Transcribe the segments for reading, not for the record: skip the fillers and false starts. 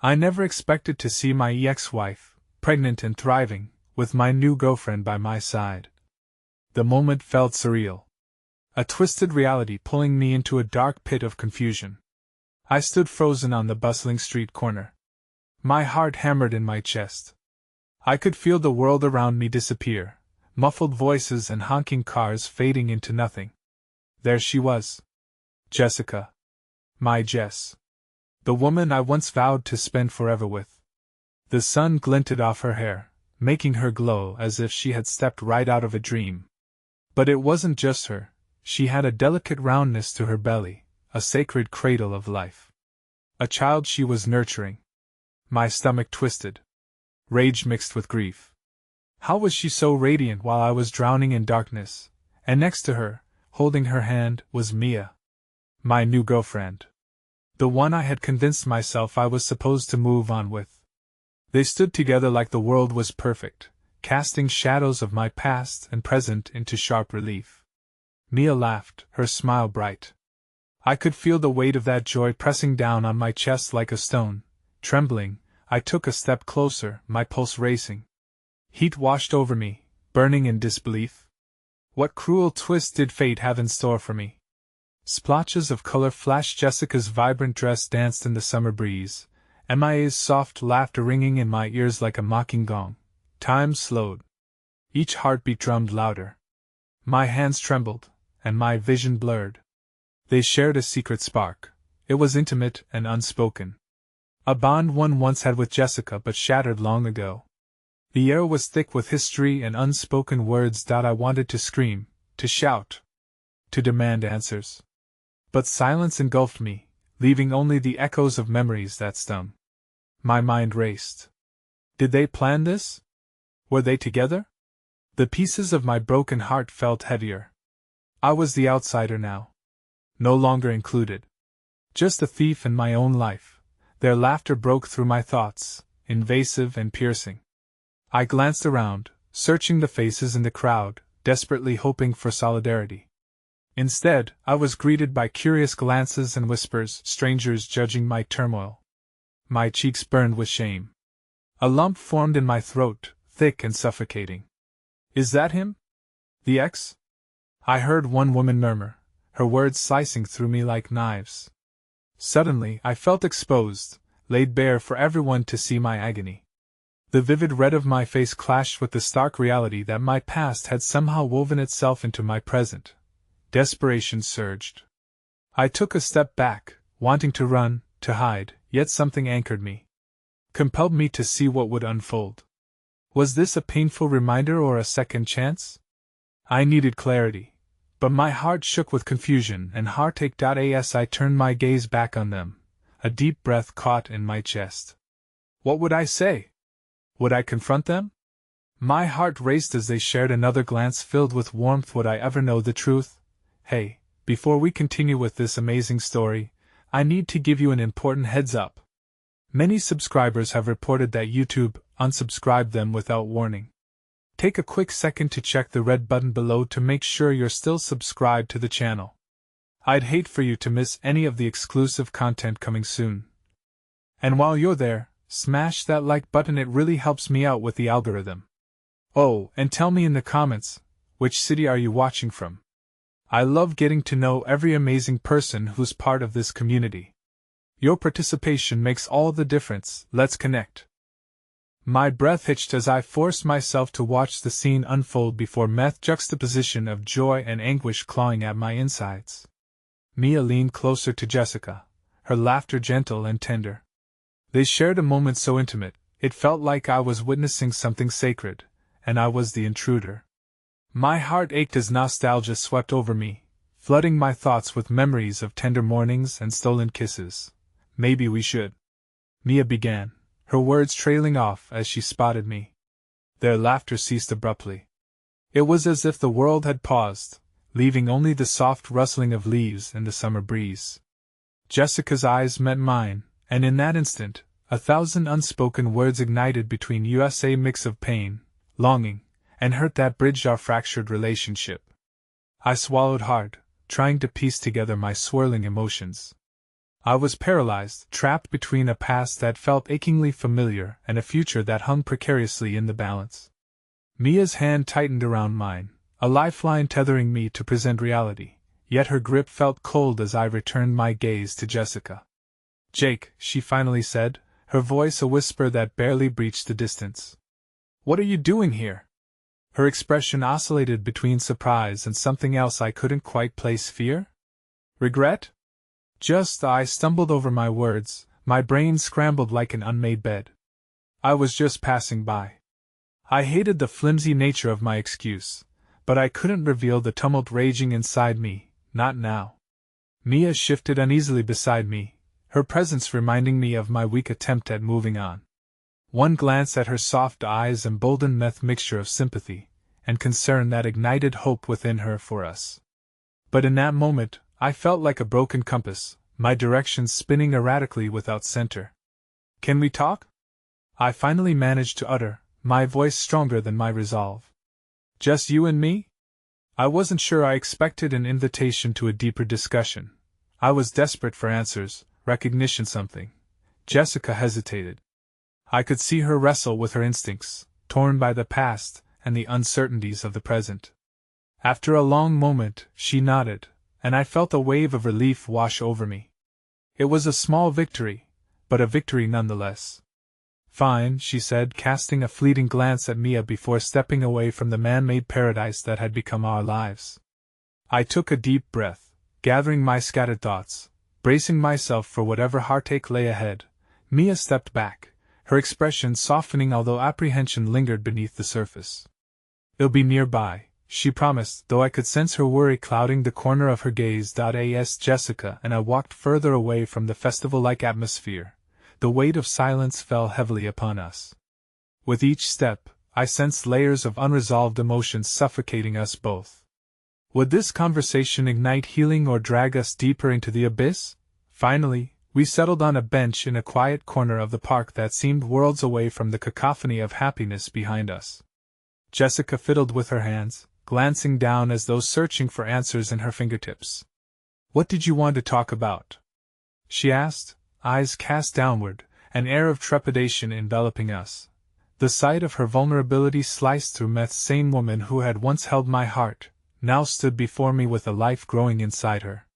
I never expected to see my ex-wife, pregnant and thriving, with my new girlfriend by my side. The moment felt surreal. A twisted reality pulling me into a dark pit of confusion. I stood frozen on the bustling street corner. My heart hammered in my chest. I could feel the world around me disappear, muffled voices and honking cars fading into nothing. There she was. Jessica. My Jess. The woman I once vowed to spend forever with. The sun glinted off her hair, making her glow as if she had stepped right out of a dream. But it wasn't just her. She had a delicate roundness to her belly, a sacred cradle of life. A child she was nurturing. My stomach twisted. Rage mixed with grief. How was she so radiant while I was drowning in darkness? And next to her, holding her hand, was Mia. My new girlfriend. The one I had convinced myself I was supposed to move on with. They stood together like the world was perfect, casting shadows of my past and present into sharp relief. Mia laughed, her smile bright. I could feel the weight of that joy pressing down on my chest like a stone. Trembling, I took a step closer, my pulse racing. Heat washed over me, burning in disbelief. What cruel twist did fate have in store for me? Splotches of color flashed. Jessica's vibrant dress danced in the summer breeze, Mia's soft laughter ringing in my ears like a mocking gong. Time slowed. Each heartbeat drummed louder. My hands trembled, and my vision blurred. They shared a secret spark. It was intimate and unspoken. A bond one once had with Jessica but shattered long ago. The air was thick with history and unspoken words. I wanted to scream, to shout, to demand answers. But silence engulfed me, leaving only the echoes of memories that stung. My mind raced. Did they plan this? Were they together? The pieces of my broken heart felt heavier. I was the outsider now. No longer included. Just a thief in my own life. Their laughter broke through my thoughts, invasive and piercing. I glanced around, searching the faces in the crowd, desperately hoping for solidarity. Instead, I was greeted by curious glances and whispers, strangers judging my turmoil. My cheeks burned with shame. A lump formed in my throat, thick and suffocating. Is that him? The ex? I heard one woman murmur, her words slicing through me like knives. Suddenly, I felt exposed, laid bare for everyone to see my agony. The vivid red of my face clashed with the stark reality that my past had somehow woven itself into my present. Desperation surged. I took a step back, wanting to run, to hide, yet something anchored me. Compelled me to see what would unfold. Was this a painful reminder or a second chance? I needed clarity. But my heart shook with confusion and heartache. As I turned my gaze back on them, a deep breath caught in my chest. What would I say? Would I confront them? My heart raced as they shared another glance filled with warmth. Would I ever know the truth? Hey, before we continue with this amazing story, I need to give you an important heads up. Many subscribers have reported that YouTube unsubscribed them without warning. Take a quick second to check the red button below to make sure you're still subscribed to the channel. I'd hate for you to miss any of the exclusive content coming soon. And while you're there, smash that like button, it really helps me out with the algorithm. Oh, and tell me in the comments, which city are you watching from? I love getting to know every amazing person who's part of this community. Your participation makes all the difference. Let's connect. My breath hitched as I forced myself to watch the scene unfold before me. Juxtaposition of joy and anguish clawing at my insides. Mia leaned closer to Jessica, her laughter gentle and tender. They shared a moment so intimate, it felt like I was witnessing something sacred, and I was the intruder. My heart ached as nostalgia swept over me, flooding my thoughts with memories of tender mornings and stolen kisses. Maybe we should. Mia began, her words trailing off as she spotted me. Their laughter ceased abruptly. It was as if the world had paused, leaving only the soft rustling of leaves in the summer breeze. Jessica's eyes met mine, and in that instant, 1,000 unspoken words ignited between us, a mix of pain, longing, and hurt that bridged our fractured relationship. I swallowed hard, trying to piece together my swirling emotions. I was paralyzed, trapped between a past that felt achingly familiar and a future that hung precariously in the balance. Mia's hand tightened around mine, a lifeline tethering me to present reality, yet her grip felt cold as I returned my gaze to Jessica. "Jake," she finally said, her voice a whisper that barely breached the distance. "What are you doing here?" Her expression oscillated between surprise and something else I couldn't quite place. Fear? Regret? I stumbled over my words, my brain scrambled like an unmade bed. "I was just passing by." I hated the flimsy nature of my excuse, but I couldn't reveal the tumult raging inside me, not now. Mia shifted uneasily beside me, her presence reminding me of my weak attempt at moving on. One glance at her soft eyes emboldened the mixture of sympathy and concern that ignited hope within her for us. But in that moment, I felt like a broken compass, my directions spinning erratically without center. "Can we talk?" I finally managed to utter, my voice stronger than my resolve. "Just you and me?" I wasn't sure I expected an invitation to a deeper discussion. I was desperate for answers, recognition, something. Jessica hesitated. I could see her wrestle with her instincts, torn by the past and the uncertainties of the present. After a long moment, she nodded, and I felt a wave of relief wash over me. It was a small victory, but a victory nonetheless. "Fine," she said, casting a fleeting glance at Mia before stepping away from the man-made paradise that had become our lives. I took a deep breath, gathering my scattered thoughts, bracing myself for whatever heartache lay ahead. Mia stepped back, her expression softening although apprehension lingered beneath the surface. "It'll be nearby," she promised, though I could sense her worry clouding the corner of her gaze. As Jessica and I walked further away from the festival-like atmosphere, the weight of silence fell heavily upon us. With each step, I sensed layers of unresolved emotions suffocating us both. Would this conversation ignite healing or drag us deeper into the abyss? Finally, we settled on a bench in a quiet corner of the park that seemed worlds away from the cacophony of happiness behind us. Jessica fiddled with her hands, glancing down as though searching for answers in her fingertips. "What did you want to talk about?" she asked, eyes cast downward, an air of trepidation enveloping us. The sight of her vulnerability sliced through me. The same woman who had once held my heart now stood before me with a life growing inside her.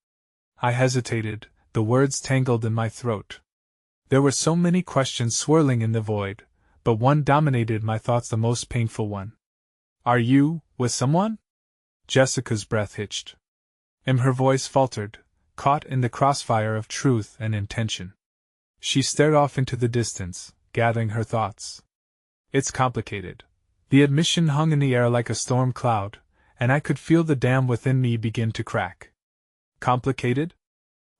I hesitated, the words tangled in my throat. There were so many questions swirling in the void, but one dominated my thoughts, the most painful one. "Are you with someone?" Jessica's breath hitched. Her voice faltered, caught in the crossfire of truth and intention. She stared off into the distance, gathering her thoughts. "It's complicated." The admission hung in the air like a storm cloud, and I could feel the dam within me begin to crack. "Complicated?"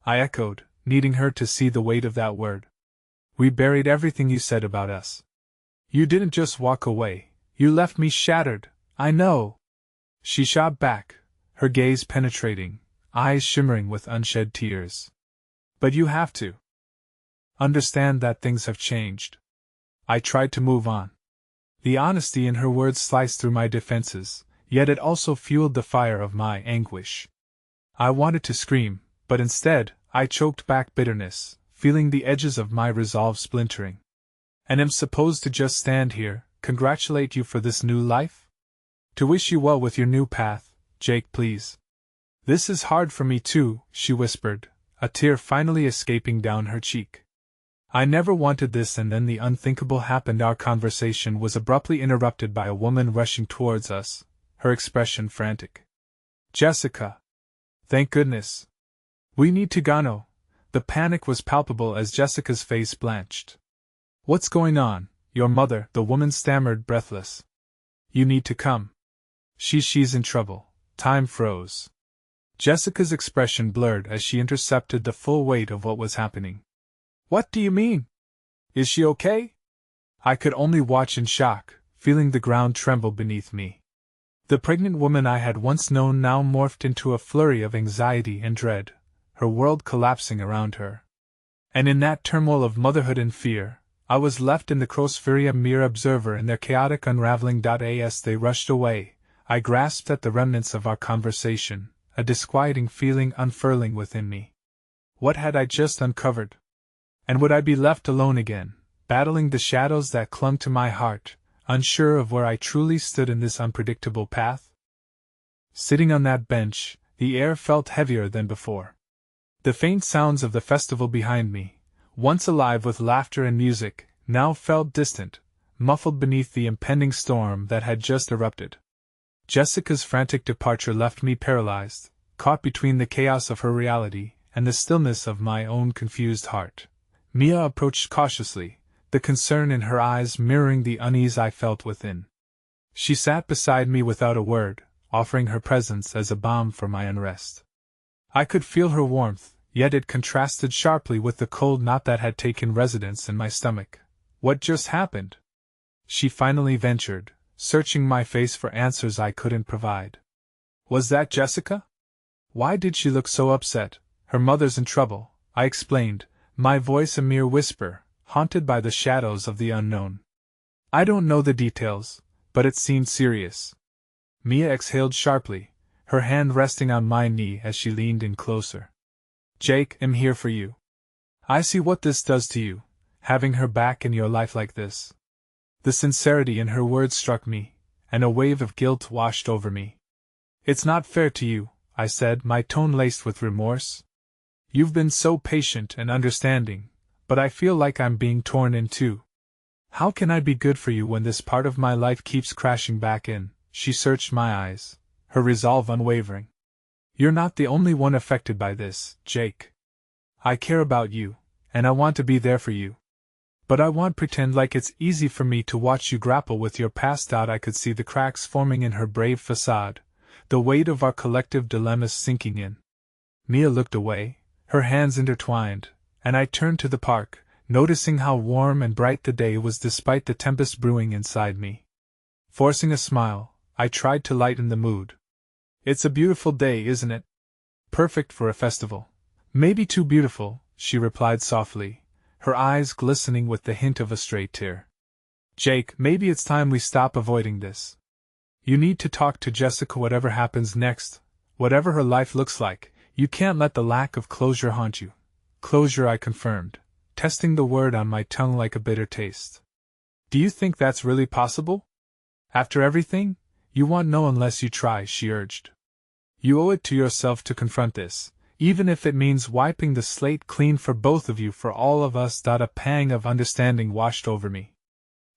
I echoed, needing her to see the weight of that word. "We buried everything you said about us. You didn't just walk away, you left me shattered." "I know," she shot back, her gaze penetrating, eyes shimmering with unshed tears. "But you have to understand that things have changed." I tried to move on. The honesty in her words sliced through my defenses, yet it also fueled the fire of my anguish. I wanted to scream, but instead, I choked back bitterness, feeling the edges of my resolve splintering. "And am supposed to just stand here, congratulate you for this new life? To wish you well with your new path, Jake, please." "This is hard for me too," she whispered, a tear finally escaping down her cheek. I never wanted this, and then the unthinkable happened. Our conversation was abruptly interrupted by a woman rushing towards us, her expression frantic. "Jessica! Thank goodness! We need to go." The panic was palpable as Jessica's face blanched. "What's going on? Your mother," the woman stammered, breathless. "You need to come. She's in trouble." Time froze. Jessica's expression blurred as she intercepted the full weight of what was happening. "What do you mean? Is she okay?" I could only watch in shock, feeling the ground tremble beneath me. The pregnant woman I had once known now morphed into a flurry of anxiety and dread, her world collapsing around her. And in that turmoil of motherhood and fear, I was left in the crossphere, a mere observer in their chaotic unraveling. As they rushed away, I grasped at the remnants of our conversation, a disquieting feeling unfurling within me. What had I just uncovered? And would I be left alone again, battling the shadows that clung to my heart, unsure of where I truly stood in this unpredictable path? Sitting on that bench, the air felt heavier than before. The faint sounds of the festival behind me, once alive with laughter and music, now felt distant, muffled beneath the impending storm that had just erupted. Jessica's frantic departure left me paralyzed, caught between the chaos of her reality and the stillness of my own confused heart. Mia approached cautiously, the concern in her eyes mirroring the unease I felt within. She sat beside me without a word, offering her presence as a balm for my unrest. I could feel her warmth, yet it contrasted sharply with the cold knot that had taken residence in my stomach. What just happened? She finally ventured, searching my face for answers I couldn't provide. Was that Jessica? Why did she look so upset? Her mother's in trouble, I explained, my voice a mere whisper, haunted by the shadows of the unknown. I don't know the details, but it seemed serious. Mia exhaled sharply, her hand resting on my knee as she leaned in closer. Jake, I'm here for you. I see what this does to you, having her back in your life like this. The sincerity in her words struck me, and a wave of guilt washed over me. It's not fair to you, I said, my tone laced with remorse. You've been so patient and understanding, but I feel like I'm being torn in two. How can I be good for you when this part of my life keeps crashing back in? She searched my eyes, her resolve unwavering. You're not the only one affected by this, Jake. I care about you, and I want to be there for you. But I won't pretend like it's easy for me to watch you grapple with your past. I could see the cracks forming in her brave facade, the weight of our collective dilemmas sinking in. Mia looked away, her hands intertwined, and I turned to the park, noticing how warm and bright the day was despite the tempest brewing inside me. Forcing a smile, I tried to lighten the mood. It's a beautiful day, isn't it? Perfect for a festival. Maybe too beautiful, she replied softly, her eyes glistening with the hint of a stray tear. Jake, maybe it's time we stop avoiding this. You need to talk to Jessica whatever happens next, whatever her life looks like. You can't let the lack of closure haunt you. Closure, I confirmed, testing the word on my tongue like a bitter taste. Do you think that's really possible? After everything? You won't know unless you try, she urged. You owe it to yourself to confront this, even if it means wiping the slate clean for both of you, for all of us. A pang of understanding washed over me.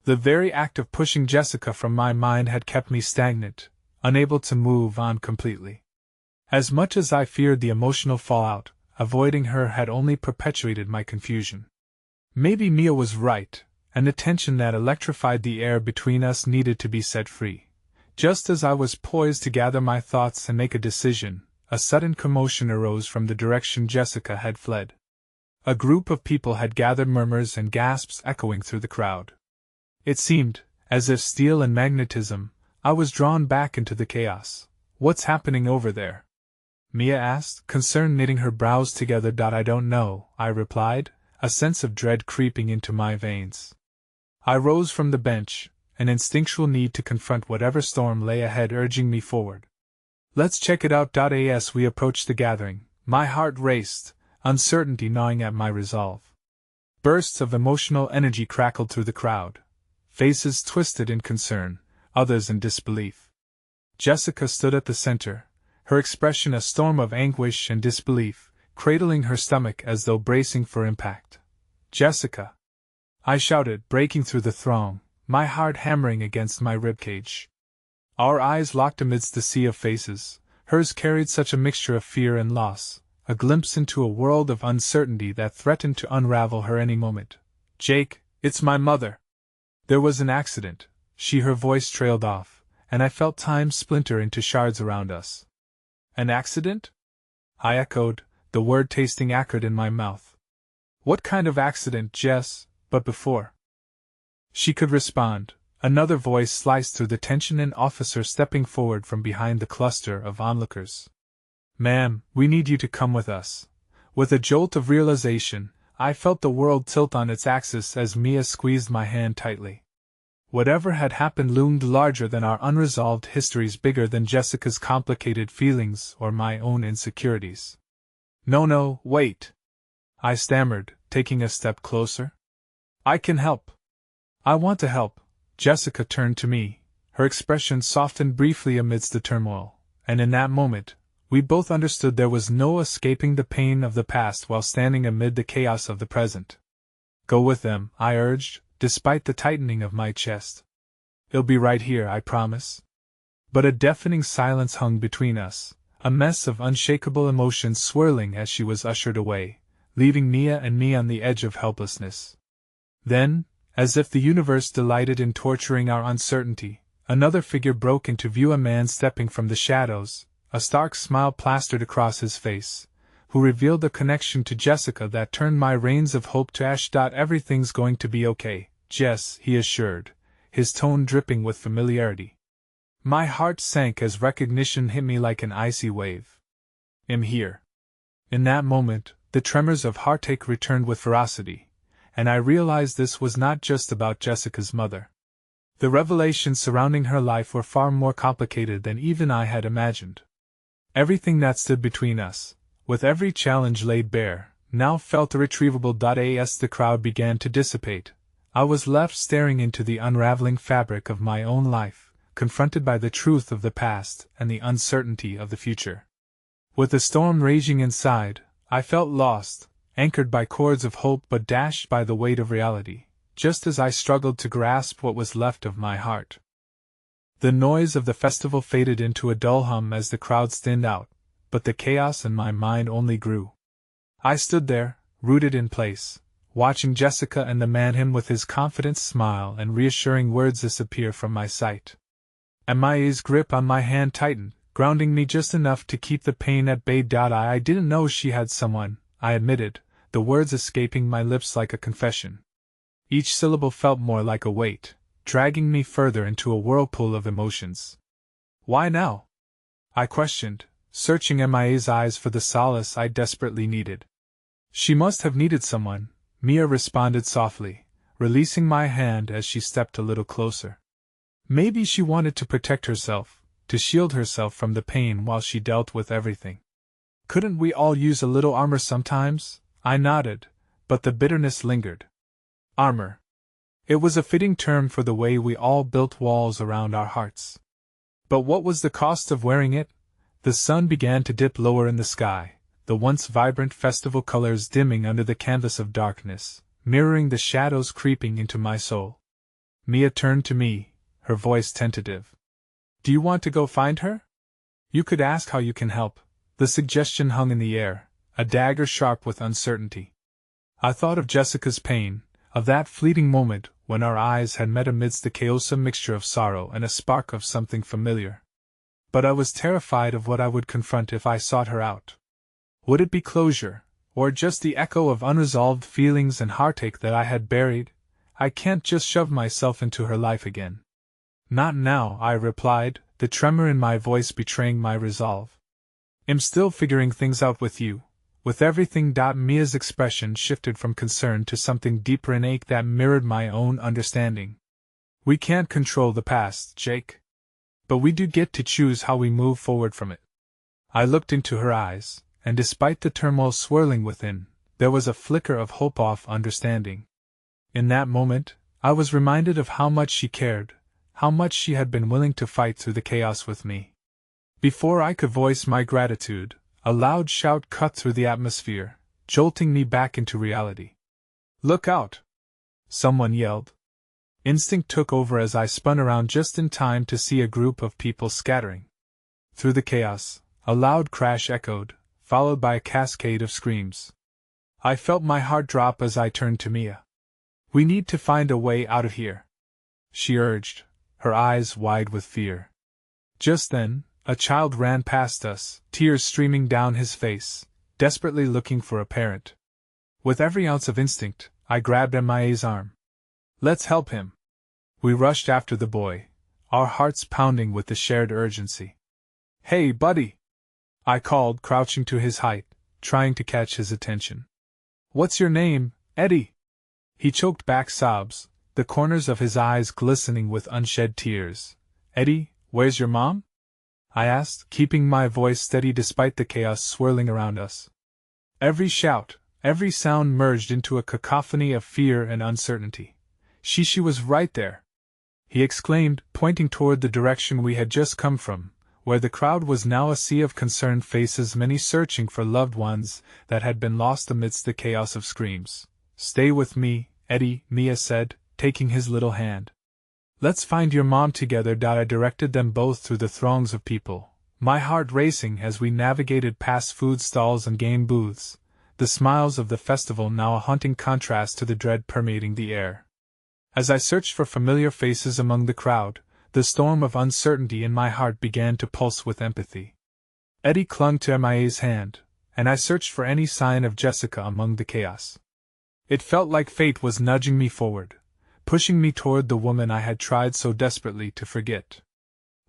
The very act of pushing Jessica from my mind had kept me stagnant, unable to move on completely. As much as I feared the emotional fallout, avoiding her had only perpetuated my confusion. Maybe Mia was right, and the tension that electrified the air between us needed to be set free. Just as I was poised to gather my thoughts and make a decision, a sudden commotion arose from the direction Jessica had fled. A group of people had gathered, murmurs and gasps echoing through the crowd. It seemed, as if steel and magnetism, I was drawn back into the chaos. What's happening over there? Mia asked, concern knitting her brows together. I don't know, I replied, a sense of dread creeping into my veins. I rose from the bench, an instinctual need to confront whatever storm lay ahead urging me forward. Let's check it out. As we approached the gathering, my heart raced, uncertainty gnawing at my resolve. Bursts of emotional energy crackled through the crowd. Faces twisted in concern, others in disbelief. Jessica stood at the center, her expression a storm of anguish and disbelief, cradling her stomach as though bracing for impact. Jessica! I shouted, breaking through the throng, my heart hammering against my ribcage. Our eyes locked amidst the sea of faces. Hers carried such a mixture of fear and loss, a glimpse into a world of uncertainty that threatened to unravel her any moment. Jake, it's my mother. There was an accident, her voice trailed off, and I felt time splinter into shards around us. An accident? I echoed, the word tasting acrid in my mouth. What kind of accident, Jess? But before she could respond, another voice sliced through the tension, an officer stepping forward from behind the cluster of onlookers. Ma'am, we need you to come with us. With a jolt of realization, I felt the world tilt on its axis as Mia squeezed my hand tightly. Whatever had happened loomed larger than our unresolved histories, bigger than Jessica's complicated feelings or my own insecurities. No, wait. I stammered, taking a step closer. I can help. I want to help. Jessica turned to me, her expression softened briefly amidst the turmoil, and in that moment, we both understood there was no escaping the pain of the past while standing amid the chaos of the present. Go with them, I urged, despite the tightening of my chest. I'll be right here, I promise. But a deafening silence hung between us, a mess of unshakable emotions swirling as she was ushered away, leaving Mia and me on the edge of helplessness. Then, as if the universe delighted in torturing our uncertainty, another figure broke into view, a man stepping from the shadows, a stark smile plastered across his face, who revealed a connection to Jessica that turned my reins of hope to ash. Everything's going to be okay, Jess, he assured, his tone dripping with familiarity. My heart sank as recognition hit me like an icy wave. I'm here. In that moment, the tremors of heartache returned with ferocity, and I realized this was not just about Jessica's mother. The revelations surrounding her life were far more complicated than even I had imagined. Everything that stood between us, with every challenge laid bare, now felt irretrievable. As the crowd began to dissipate, I was left staring into the unraveling fabric of my own life, confronted by the truth of the past and the uncertainty of the future. With the storm raging inside, I felt lost, anchored by cords of hope but dashed by the weight of reality, just as I struggled to grasp what was left of my heart. The noise of the festival faded into a dull hum as the crowd thinned out, but the chaos in my mind only grew. I stood there, rooted in place, watching Jessica and the man him with his confident smile and reassuring words disappear from my sight. Mia's grip on my hand tightened, grounding me just enough to keep the pain at bay. I didn't know she had someone, I admitted, the words escaping my lips like a confession. Each syllable felt more like a weight, dragging me further into a whirlpool of emotions. Why now? I questioned, searching Mia's eyes for the solace I desperately needed. She must have needed someone, Mia responded softly, releasing my hand as she stepped a little closer. Maybe she wanted to protect herself, to shield herself from the pain while she dealt with everything. Couldn't we all use a little armor sometimes? I nodded, but the bitterness lingered. Armor. It was a fitting term for the way we all built walls around our hearts. But what was the cost of wearing it? The sun began to dip lower in the sky, the once vibrant festival colors dimming under the canvas of darkness, mirroring the shadows creeping into my soul. Mia turned to me, her voice tentative. Do you want to go find her? You could ask how you can help. The suggestion hung in the air, a dagger sharp with uncertainty. I thought of Jessica's pain, of that fleeting moment when our eyes had met amidst the chaos, a mixture of sorrow and a spark of something familiar. But I was terrified of what I would confront if I sought her out. Would it be closure, or just the echo of unresolved feelings and heartache that I had buried? I can't just shove myself into her life again. Not now, I replied, the tremor in my voice betraying my resolve. I'm still figuring things out with you. With everything. Mia's expression shifted from concern to something deeper, an ache that mirrored my own understanding. We can't control the past, Jake. But we do get to choose how we move forward from it. I looked into her eyes, and despite the turmoil swirling within, there was a flicker of hope, of understanding. In that moment, I was reminded of how much she cared, how much she had been willing to fight through the chaos with me. Before I could voice my gratitude, a loud shout cut through the atmosphere, jolting me back into reality. Look out! Someone yelled. Instinct took over as I spun around just in time to see a group of people scattering. Through the chaos, a loud crash echoed, followed by a cascade of screams. I felt my heart drop as I turned to Mia. We need to find a way out of here, she urged, her eyes wide with fear. Just then, a child ran past us, tears streaming down his face, desperately looking for a parent. With every ounce of instinct, I grabbed Mia's arm. Let's help him. We rushed after the boy, our hearts pounding with the shared urgency. Hey, buddy! I called, crouching to his height, trying to catch his attention. What's your name, Eddie? He choked back sobs, the corners of his eyes glistening with unshed tears. Eddie, where's your mom? I asked, keeping my voice steady despite the chaos swirling around us. Every shout, Every sound merged into a cacophony of fear and uncertainty. She was right there, he exclaimed, pointing toward the direction we had just come from, where the crowd was now a sea of concerned faces, many searching for loved ones that had been lost amidst the chaos of screams. Stay with me, Eddie, Mia said, taking his little hand. Let's find your mom together. I directed them both through the throngs of people, my heart racing as we navigated past food stalls and game booths, the smiles of the festival now a haunting contrast to the dread permeating the air. As I searched for familiar faces among the crowd, the storm of uncertainty in my heart began to pulse with empathy. Eddie clung to Mia's hand, and I searched for any sign of Jessica among the chaos. It felt like fate was nudging me forward, pushing me toward the woman I had tried so desperately to forget.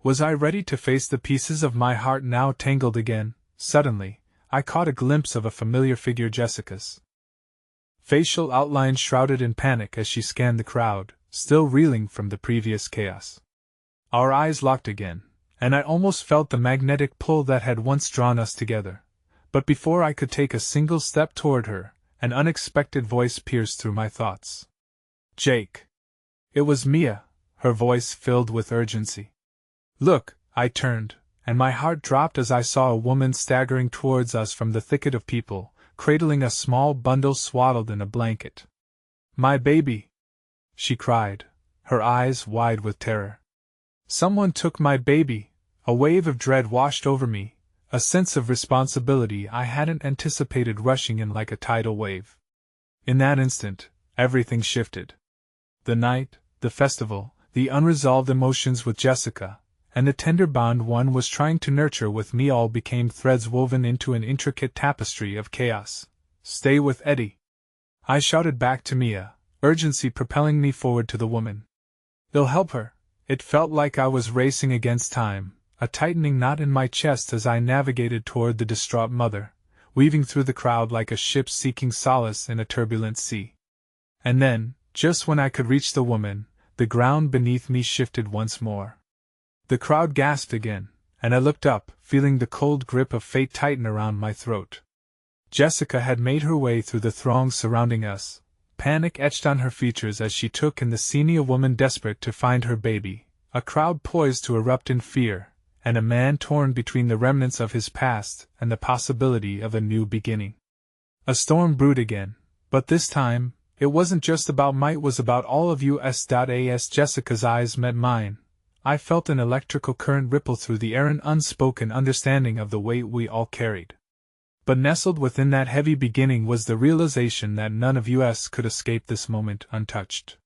Was I ready to face the pieces of my heart now tangled again? Suddenly, I caught a glimpse of a familiar figure, Jessica's. Facial outline shrouded in panic as she scanned the crowd, still reeling from the previous chaos. Our eyes locked again, and I almost felt the magnetic pull that had once drawn us together. But before I could take a single step toward her, an unexpected voice pierced through my thoughts. Jake. It was Mia, her voice filled with urgency. Look, I turned, and my heart dropped as I saw a woman staggering towards us from the thicket of people, cradling a small bundle swaddled in a blanket. My baby! She cried, her eyes wide with terror. Someone took my baby! A wave of dread washed over me, a sense of responsibility I hadn't anticipated rushing in like a tidal wave. In that instant, everything shifted. The night, the festival, the unresolved emotions with Jessica, and the tender bond one was trying to nurture with me all became threads woven into an intricate tapestry of chaos. Stay with Eddie! I shouted back to Mia, urgency propelling me forward to the woman. They'll help her. It felt like I was racing against time, a tightening knot in my chest as I navigated toward the distraught mother, weaving through the crowd like a ship seeking solace in a turbulent sea. And then, just when I could reach the woman, the ground beneath me shifted once more. The crowd gasped again, and I looked up, feeling the cold grip of fate tighten around my throat. Jessica had made her way through the throngs surrounding us, panic etched on her features as she took in the scene, a woman desperate to find her baby, a crowd poised to erupt in fear, and a man torn between the remnants of his past and the possibility of a new beginning. A storm brewed again, but this time, it wasn't just about might, was about all of us. As Jessica's eyes met mine, I felt an electrical current ripple through the air, an unspoken understanding of the weight we all carried. But nestled within that heavy beginning was the realization that none of us could escape this moment untouched.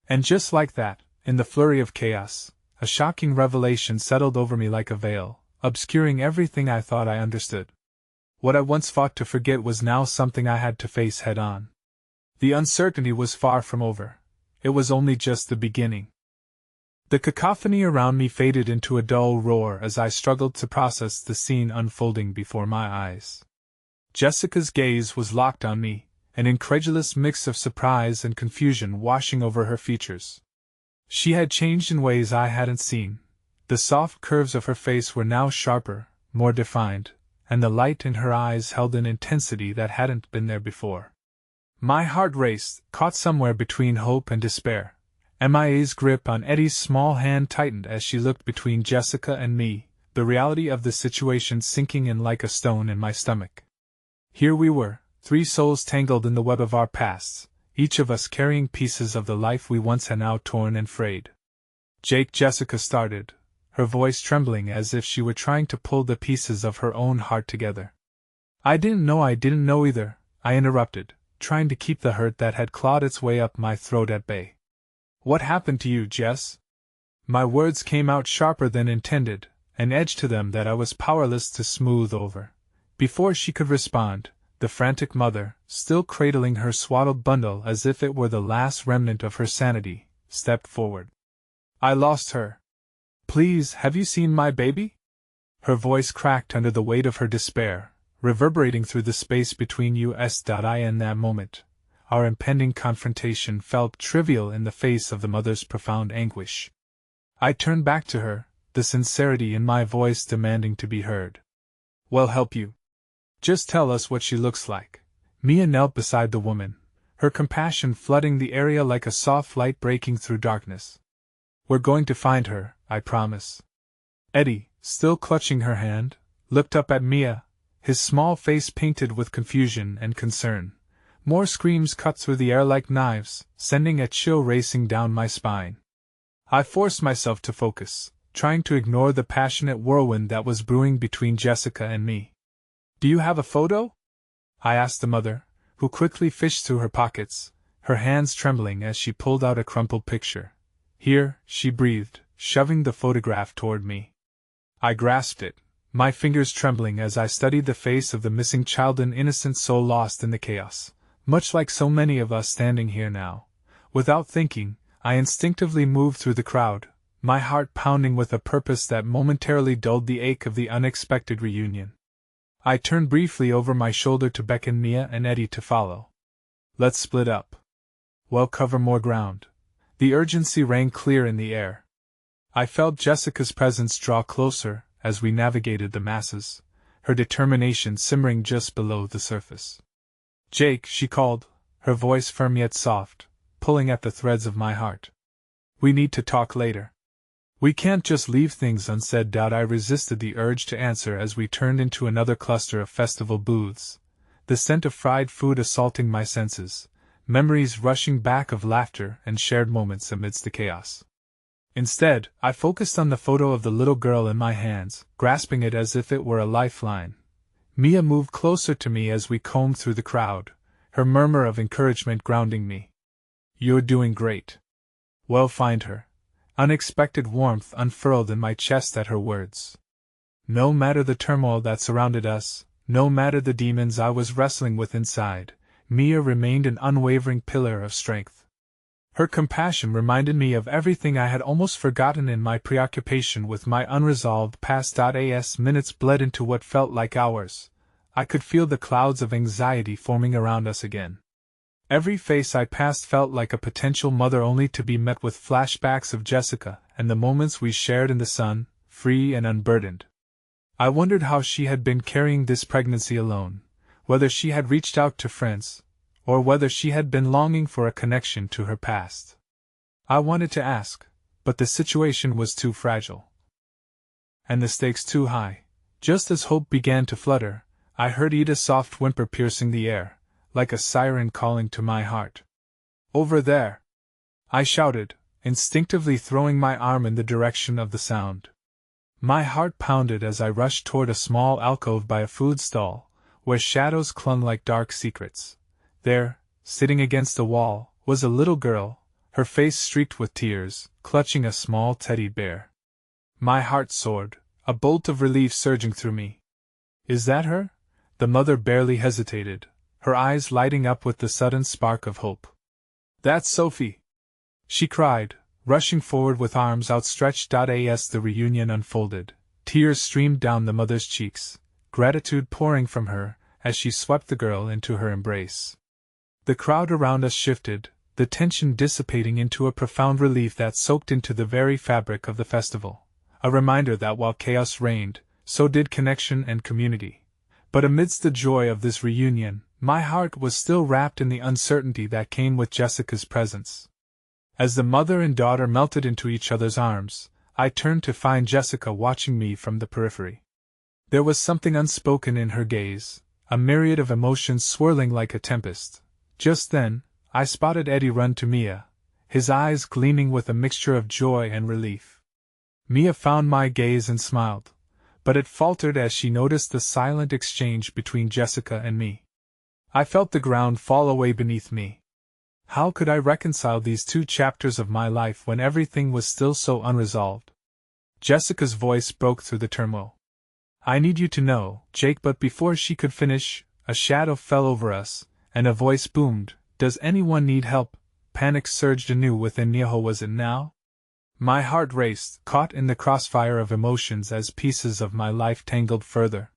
And just like that, in the flurry of chaos, a shocking revelation settled over me like a veil, obscuring everything I thought I understood. What I once fought to forget was now something I had to face head-on. The uncertainty was far from over. It was only just the beginning. The cacophony around me faded into a dull roar as I struggled to process the scene unfolding before my eyes. Jessica's gaze was locked on me, an incredulous mix of surprise and confusion washing over her features. She had changed in ways I hadn't seen. The soft curves of her face were now sharper, more defined, and the light in her eyes held an intensity that hadn't been there before. My heart raced, caught somewhere between hope and despair. Mia's grip on Eddie's small hand tightened as she looked between Jessica and me, the reality of the situation sinking in like a stone in my stomach. Here we were, three souls tangled in the web of our pasts, each of us carrying pieces of the life we once had now torn and frayed. Jake, Jessica started, her voice trembling as if she were trying to pull the pieces of her own heart together. I didn't know either, I interrupted, trying to keep the hurt that had clawed its way up my throat at bay. What happened to you, Jess? My words came out sharper than intended, an edge to them that I was powerless to smooth over. Before she could respond, the frantic mother, still cradling her swaddled bundle as if it were the last remnant of her sanity, stepped forward. I lost her. Please, have you seen my baby? Her voice cracked under the weight of her despair, reverberating through the space between us. In that moment, our impending confrontation felt trivial in the face of the mother's profound anguish. I turned back to her, the sincerity in my voice demanding to be heard. We'll help you. Just tell us what she looks like. Mia knelt beside the woman, her compassion flooding the area like a soft light breaking through darkness. "We're going to find her, I promise." Eddie, still clutching her hand, looked up at Mia, his small face painted with confusion and concern. More screams cut through the air like knives, sending a chill racing down my spine. I forced myself to focus, trying to ignore the passionate whirlwind that was brewing between Jessica and me. "Do you have a photo?" I asked the mother, who quickly fished through her pockets, her hands trembling as she pulled out a crumpled picture. "Here," she breathed, shoving the photograph toward me. I grasped it, my fingers trembling as I studied the face of the missing child, an innocent soul lost in the chaos, much like so many of us standing here now. Without thinking, I instinctively moved through the crowd, my heart pounding with a purpose that momentarily dulled the ache of the unexpected reunion. I turned briefly over my shoulder to beckon Mia and Eddie to follow. "Let's split up. We'll cover more ground." The urgency rang clear in the air. I felt Jessica's presence draw closer as we navigated the masses, her determination simmering just below the surface. "Jake," she called, her voice firm yet soft, pulling at the threads of my heart. "We need to talk later. We can't just leave things unsaid." I resisted the urge to answer as we turned into another cluster of festival booths, the scent of fried food assaulting my senses, memories rushing back of laughter and shared moments amidst the chaos. Instead, I focused on the photo of the little girl in my hands, grasping it as if it were a lifeline. Mia moved closer to me as we combed through the crowd, her murmur of encouragement grounding me. "You're doing great. We'll find her." Unexpected warmth unfurled in my chest at her words. No matter the turmoil that surrounded us, no matter the demons I was wrestling with inside, Mia remained an unwavering pillar of strength. Her compassion reminded me of everything I had almost forgotten in my preoccupation with my unresolved past. As minutes bled into what felt like hours, I could feel the clouds of anxiety forming around us again. Every face I passed felt like a potential mother, only to be met with flashbacks of Jessica and the moments we shared in the sun, free and unburdened. I wondered how she had been carrying this pregnancy alone, whether she had reached out to friends, or whether she had been longing for a connection to her past. I wanted to ask, but the situation was too fragile, and the stakes too high. Just as hope began to flutter, I heard Ida's soft whimper piercing the air, like a siren calling to my heart. "Over there!" I shouted, instinctively throwing my arm in the direction of the sound. My heart pounded as I rushed toward a small alcove by a food stall, where shadows clung like dark secrets. There, sitting against the wall, was a little girl, her face streaked with tears, clutching a small teddy bear. My heart soared, a bolt of relief surging through me. "Is that her?" The mother barely hesitated, her eyes lighting up with the sudden spark of hope. "That's Sophie!" she cried, rushing forward with arms outstretched. As the reunion unfolded, tears streamed down the mother's cheeks, gratitude pouring from her as she swept the girl into her embrace. The crowd around us shifted, the tension dissipating into a profound relief that soaked into the very fabric of the festival, a reminder that while chaos reigned, so did connection and community. But amidst the joy of this reunion, my heart was still wrapped in the uncertainty that came with Jessica's presence. As the mother and daughter melted into each other's arms, I turned to find Jessica watching me from the periphery. There was something unspoken in her gaze, a myriad of emotions swirling like a tempest. Just then, I spotted Eddie run to Mia, his eyes gleaming with a mixture of joy and relief. Mia found my gaze and smiled, but it faltered as she noticed the silent exchange between Jessica and me. I felt the ground fall away beneath me. How could I reconcile these two chapters of my life when everything was still so unresolved? Jessica's voice broke through the turmoil. "I need you to know, Jake," but before she could finish, a shadow fell over us, and a voice boomed, "Does anyone need help?" Panic surged anew within me. Was it now? My heart raced, caught in the crossfire of emotions as pieces of my life tangled further.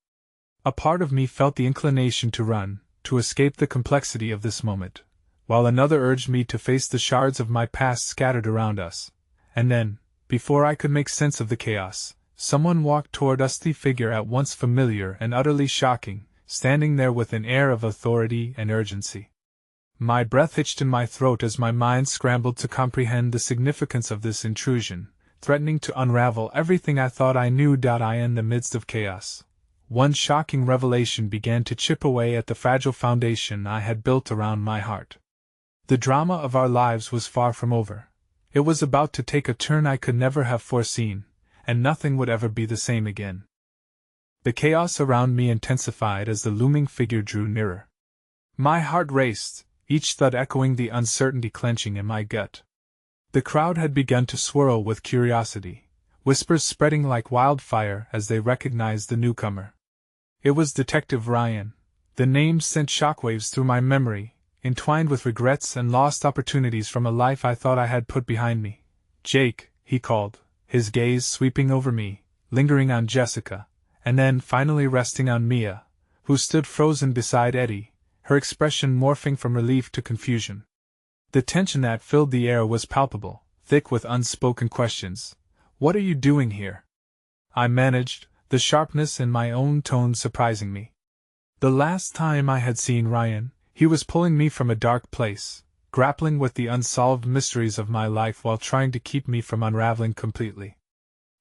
A part of me felt the inclination to run, to escape the complexity of this moment, while another urged me to face the shards of my past scattered around us. And then, before I could make sense of the chaos, someone walked toward us, the figure at once familiar and utterly shocking, standing there with an air of authority and urgency. My breath hitched in my throat as my mind scrambled to comprehend the significance of this intrusion, threatening to unravel everything I thought I knew. In the midst of chaos, one shocking revelation began to chip away at the fragile foundation I had built around my heart. The drama of our lives was far from over. It was about to take a turn I could never have foreseen, and nothing would ever be the same again. The chaos around me intensified as the looming figure drew nearer. My heart raced, each thud echoing the uncertainty clenching in my gut. The crowd had begun to swirl with curiosity, whispers spreading like wildfire as they recognized the newcomer. It was Detective Ryan. The name sent shockwaves through my memory, entwined with regrets and lost opportunities from a life I thought I had put behind me. "Jake," he called, his gaze sweeping over me, lingering on Jessica, and then finally resting on Mia, who stood frozen beside Eddie, her expression morphing from relief to confusion. The tension that filled the air was palpable, thick with unspoken questions. "What are you doing here?" I managed, the sharpness in my own tone surprising me. The last time I had seen Ryan, he was pulling me from a dark place, grappling with the unsolved mysteries of my life while trying to keep me from unraveling completely.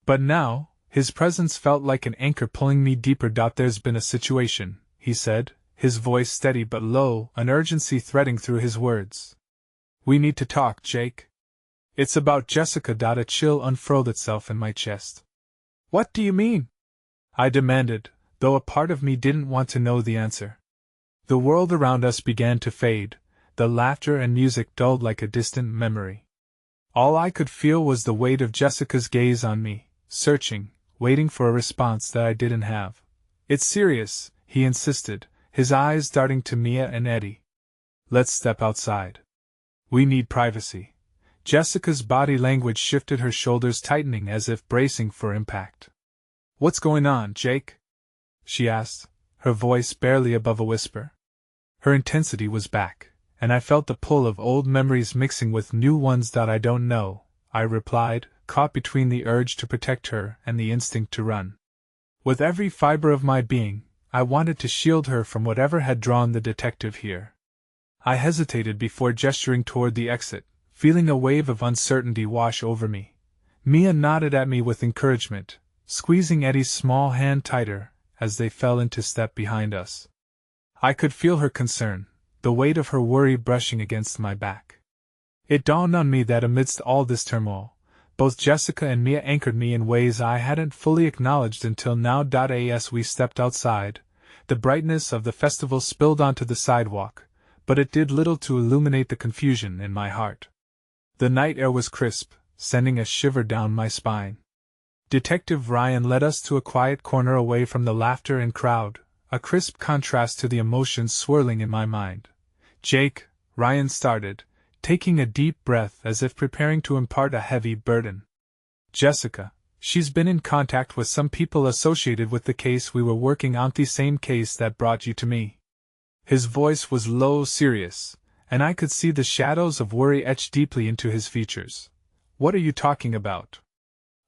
But now, his presence felt like an anchor pulling me deeper. "There's been a situation," he said, his voice steady but low, an urgency threading through his words. "We need to talk, Jake. It's about Jessica." A chill unfurled itself in my chest. "What do you mean?" I demanded, though a part of me didn't want to know the answer. The world around us began to fade, the laughter and music dulled like a distant memory. All I could feel was the weight of Jessica's gaze on me, searching, waiting for a response that I didn't have. "It's serious," he insisted, his eyes darting to Mia and Eddie. "Let's step outside. We need privacy." Jessica's body language shifted, her shoulders tightening as if bracing for impact. "What's going on, Jake?" she asked, her voice barely above a whisper. Her intensity was back, and I felt the pull of old memories mixing with new ones. "I don't know," I replied, caught between the urge to protect her and the instinct to run. With every fiber of my being, I wanted to shield her from whatever had drawn the detective here. I hesitated before gesturing toward the exit, feeling a wave of uncertainty wash over me. Mia nodded at me with encouragement, squeezing Eddie's small hand tighter as they fell into step behind us. I could feel her concern, the weight of her worry brushing against my back. It dawned on me that amidst all this turmoil, both Jessica and Mia anchored me in ways I hadn't fully acknowledged until now. As we stepped outside, the brightness of the festival spilled onto the sidewalk, but it did little to illuminate the confusion in my heart. The night air was crisp, sending a shiver down my spine. Detective Ryan led us to a quiet corner away from the laughter and crowd, a crisp contrast to the emotions swirling in my mind. "Jake," Ryan started, taking a deep breath as if preparing to impart a heavy burden. "Jessica, she's been in contact with some people associated with the case we were working on, the same case that brought you to me." His voice was low, serious, and I could see the shadows of worry etched deeply into his features. "What are you talking about?"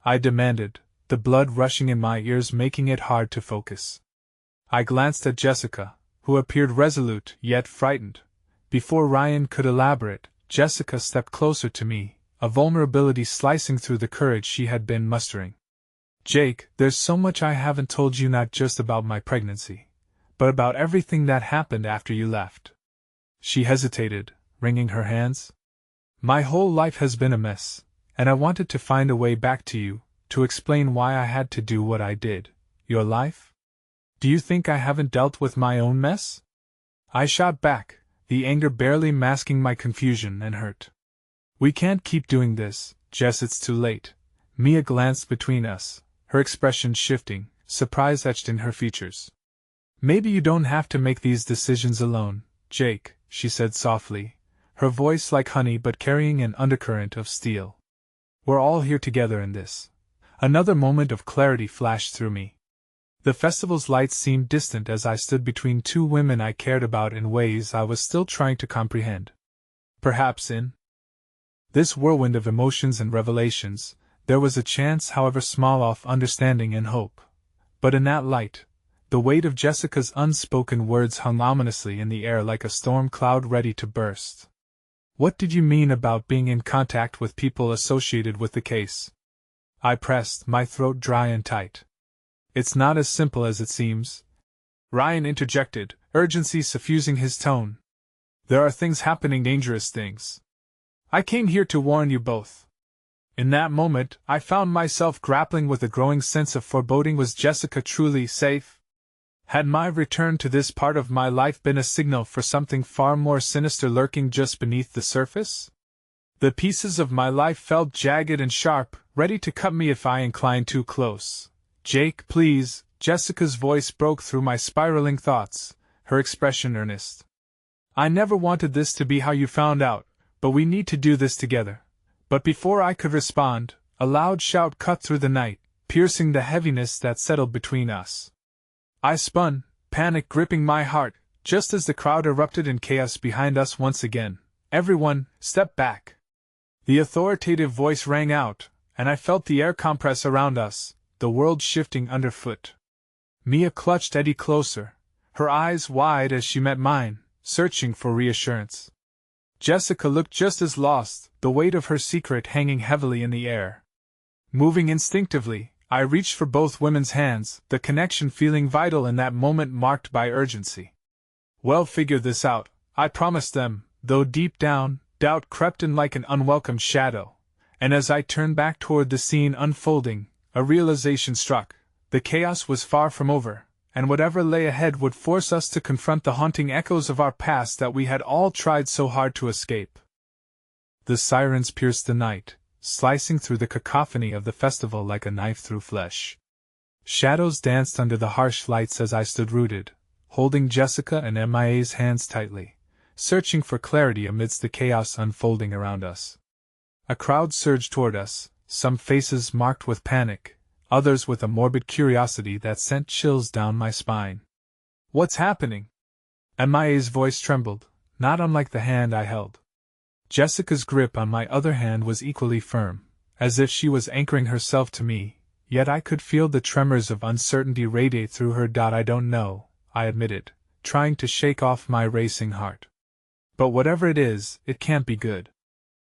I demanded, the blood rushing in my ears making it hard to focus. I glanced at Jessica, who appeared resolute yet frightened. Before Ryan could elaborate, Jessica stepped closer to me, a vulnerability slicing through the courage she had been mustering. "Jake, there's so much I haven't told you, not just about my pregnancy, but about everything that happened after you left." She hesitated, wringing her hands. "My whole life has been a mess, and I wanted to find a way back to you, to explain why I had to do what I did." "Your life? Do you think I haven't dealt with my own mess?" I shot back, the anger barely masking my confusion and hurt. "We can't keep doing this, Jess, it's too late." Mia glanced between us, her expression shifting, surprise etched in her features. "Maybe you don't have to make these decisions alone, Jake," she said softly, her voice like honey but carrying an undercurrent of steel. "We're all here together in this." Another moment of clarity flashed through me. The festival's lights seemed distant as I stood between two women I cared about in ways I was still trying to comprehend. Perhaps in this whirlwind of emotions and revelations, there was a chance, however small, of understanding and hope. But in that light, The weight of Jessica's unspoken words hung ominously in the air like a storm cloud ready to burst. What did you mean about being in contact with people associated with the case? I pressed, my throat dry and tight. It's not as simple as it seems, Ryan interjected, urgency suffusing his tone. There are things happening, dangerous things. I came here to warn you both. In that moment, I found myself grappling with a growing sense of foreboding. Was Jessica truly safe? Had my return to this part of my life been a signal for something far more sinister lurking just beneath the surface? The pieces of my life felt jagged and sharp, ready to cut me if I inclined too close. Jake, please, Jessica's voice broke through my spiraling thoughts, her expression earnest. I never wanted this to be how you found out, but we need to do this together. But before I could respond, a loud shout cut through the night, piercing the heaviness that settled between us. I spun, panic gripping my heart, just as the crowd erupted in chaos behind us once again. Everyone, step back. The authoritative voice rang out, and I felt the air compress around us, the world shifting underfoot. Mia clutched Eddie closer, her eyes wide as she met mine, searching for reassurance. Jessica looked just as lost, the weight of her secret hanging heavily in the air. Moving instinctively, I reached for both women's hands, the connection feeling vital in that moment marked by urgency. We'll figure this out, I promised them, though deep down, doubt crept in like an unwelcome shadow. And as I turned back toward the scene unfolding, a realization struck. The chaos was far from over, and whatever lay ahead would force us to confront the haunting echoes of our past that we had all tried so hard to escape. The sirens pierced the night, slicing through the cacophony of the festival like a knife through flesh. Shadows danced under the harsh lights as I stood rooted, holding Jessica and MIA's hands tightly, searching for clarity amidst the chaos unfolding around us. A crowd surged toward us, some faces marked with panic, others with a morbid curiosity that sent chills down my spine. What's happening? MIA's voice trembled, not unlike the hand I held. Jessica's grip on my other hand was equally firm, as if she was anchoring herself to me, yet I could feel the tremors of uncertainty radiate through her. I don't know, I admitted, trying to shake off my racing heart. But whatever it is, it can't be good.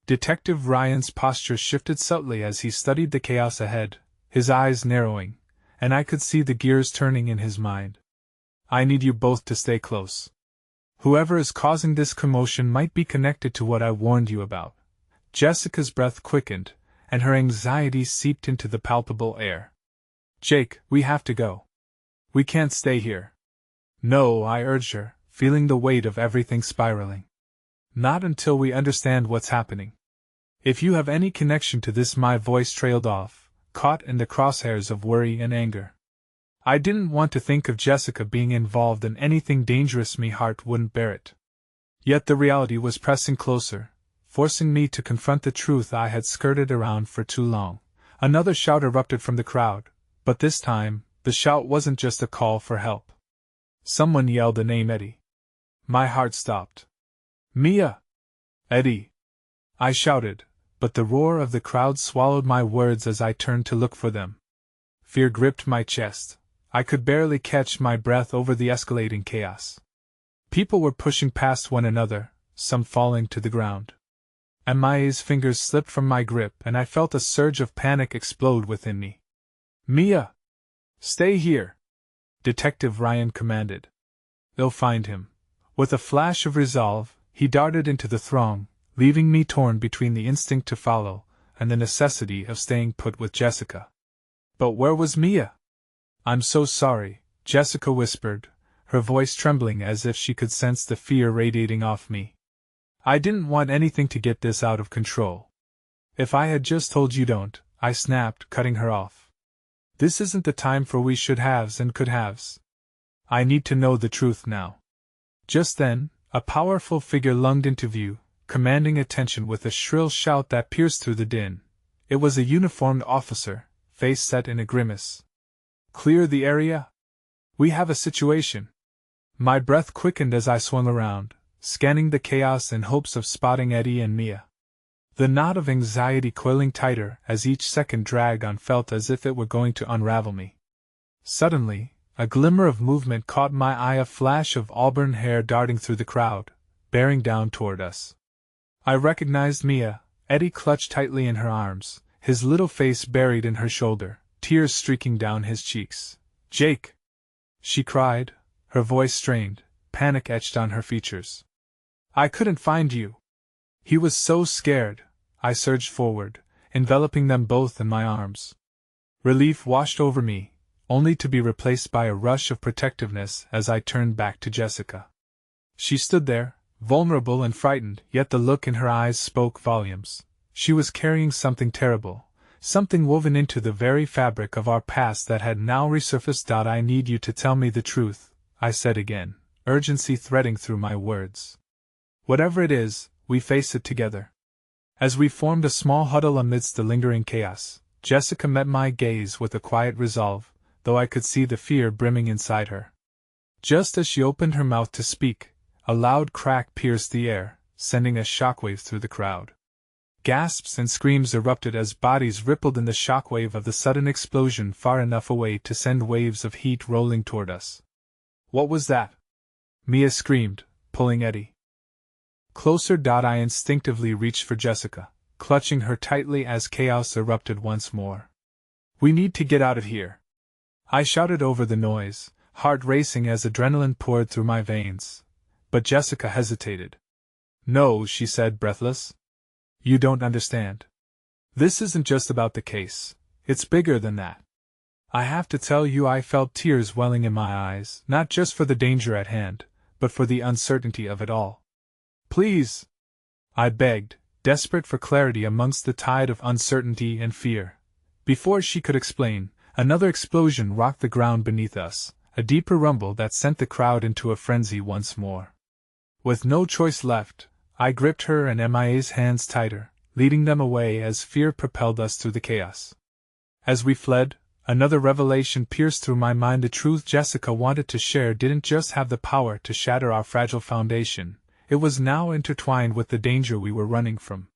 Detective Ryan's posture shifted subtly as he studied the chaos ahead, his eyes narrowing, and I could see the gears turning in his mind. I need you both to stay close. Whoever is causing this commotion might be connected to what I warned you about. Jessica's breath quickened, and her anxiety seeped into the palpable air. Jake, we have to go. We can't stay here. No, I urged her, feeling the weight of everything spiraling. Not until we understand what's happening. If you have any connection to this, my voice trailed off, caught in the crosshairs of worry and anger. I didn't want to think of Jessica being involved in anything dangerous. My heart wouldn't bear it. Yet the reality was pressing closer, forcing me to confront the truth I had skirted around for too long. Another shout erupted from the crowd, but this time, the shout wasn't just a call for help. Someone yelled the name Eddie. My heart stopped. Mia! Eddie! I shouted, but the roar of the crowd swallowed my words as I turned to look for them. Fear gripped my chest. I could barely catch my breath over the escalating chaos. People were pushing past one another, some falling to the ground. MIA's fingers slipped from my grip and I felt a surge of panic explode within me. Mia! Stay here! Detective Ryan commanded. They'll find him. With a flash of resolve, he darted into the throng, leaving me torn between the instinct to follow and the necessity of staying put with Jessica. But where was Mia? I'm so sorry, Jessica whispered, her voice trembling as if she could sense the fear radiating off me. I didn't want anything to get this out of control. If I had just told you don't, I snapped, cutting her off. This isn't the time for we should-haves and could-haves. I need to know the truth now. Just then, a powerful figure lunged into view, commanding attention with a shrill shout that pierced through the din. It was a uniformed officer, face set in a grimace. Clear the area? We have a situation. My breath quickened as I swung around, scanning the chaos in hopes of spotting Eddie and Mia. The knot of anxiety coiling tighter as each second dragged on felt as if it were going to unravel me. Suddenly, A glimmer of movement caught my eye, a flash of auburn hair darting through the crowd, bearing down toward us. I recognized Mia. Eddie clutched tightly in her arms, his little face buried in her shoulder, tears streaking down his cheeks. "Jake!" she cried, her voice strained, panic etched on her features. "I couldn't find you." He was so scared. I surged forward, enveloping them both in my arms. Relief washed over me, only to be replaced by a rush of protectiveness as I turned back to Jessica. She stood there, vulnerable and frightened, yet the look in her eyes spoke volumes. She was carrying something terrible, something woven into the very fabric of our past that had now resurfaced. "I need you to tell me the truth," I said again, urgency threading through my words. "Whatever it is, we face it together." As we formed a small huddle amidst the lingering chaos, Jessica met my gaze with a quiet resolve, though I could see the fear brimming inside her. Just as she opened her mouth to speak, a loud crack pierced the air, sending a shockwave through the crowd. Gasps and screams erupted as bodies rippled in the shockwave of the sudden explosion far enough away to send waves of heat rolling toward us. "What was that?" Mia screamed, pulling Eddie closer. I instinctively reached for Jessica, clutching her tightly as chaos erupted once more. "We need to get out of here," I shouted over the noise, heart racing as adrenaline poured through my veins. But Jessica hesitated. "No," she said, breathless. "You don't understand. This isn't just about the case, it's bigger than that. I have to tell you." I felt tears welling in my eyes, not just for the danger at hand, but for the uncertainty of it all. "Please," I begged, desperate for clarity amongst the tide of uncertainty and fear. Before she could explain, another explosion rocked the ground beneath us, a deeper rumble that sent the crowd into a frenzy once more. With no choice left, I gripped her and Mia's hands tighter, leading them away as fear propelled us through the chaos. As we fled, another revelation pierced through my mind. The truth Jessica wanted to share didn't just have the power to shatter our fragile foundation, it was now intertwined with the danger we were running from.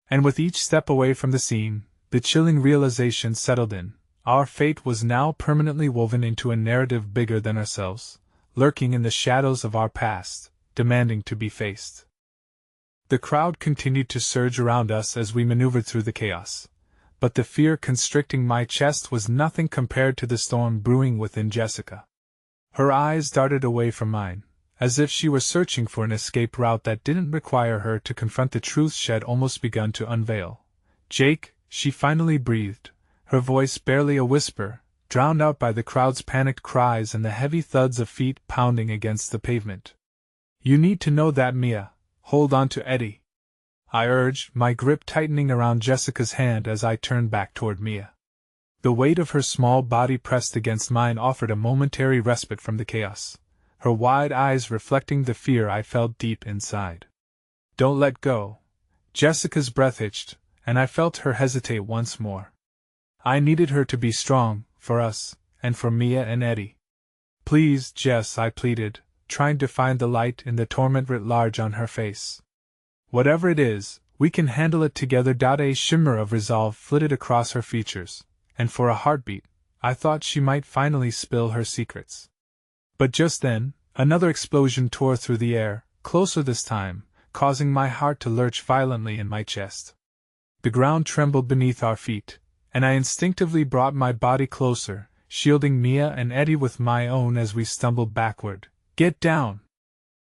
And with each step away from the scene, the chilling realization settled in. Our fate was now permanently woven into a narrative bigger than ourselves, lurking in the shadows of our past, demanding to be faced. The crowd continued to surge around us as we maneuvered through the chaos, but the fear constricting my chest was nothing compared to the storm brewing within Jessica. Her eyes darted away from mine, as if she were searching for an escape route that didn't require her to confront the truth she had almost begun to unveil. "Jake," she finally breathed, her voice barely a whisper, drowned out by the crowd's panicked cries and the heavy thuds of feet pounding against the pavement. "You need to know that, Mia. Hold on to Eddie," I urged, my grip tightening around Jessica's hand as I turned back toward Mia. The weight of her small body pressed against mine offered a momentary respite from the chaos, her wide eyes reflecting the fear I felt deep inside. "Don't let go." Jessica's breath hitched, and I felt her hesitate once more. I needed her to be strong, for us, and for Mia and Eddie. "Please, Jess," I pleaded, trying to find the light in the torment writ large on her face. "Whatever it is, we can handle it together." A shimmer of resolve flitted across her features, and for a heartbeat, I thought she might finally spill her secrets. But just then, another explosion tore through the air, closer this time, causing my heart to lurch violently in my chest. The ground trembled beneath our feet, and I instinctively brought my body closer, shielding Mia and Eddie with my own as we stumbled backward. "Get down!"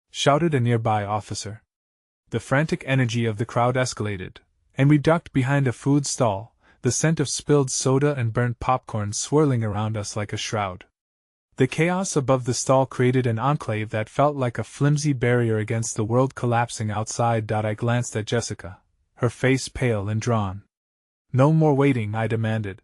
shouted a nearby officer. The frantic energy of the crowd escalated, and we ducked behind a food stall, the scent of spilled soda and burnt popcorn swirling around us like a shroud. The chaos above the stall created an enclave that felt like a flimsy barrier against the world collapsing outside. I glanced at Jessica, her face pale and drawn. "No more waiting," I demanded.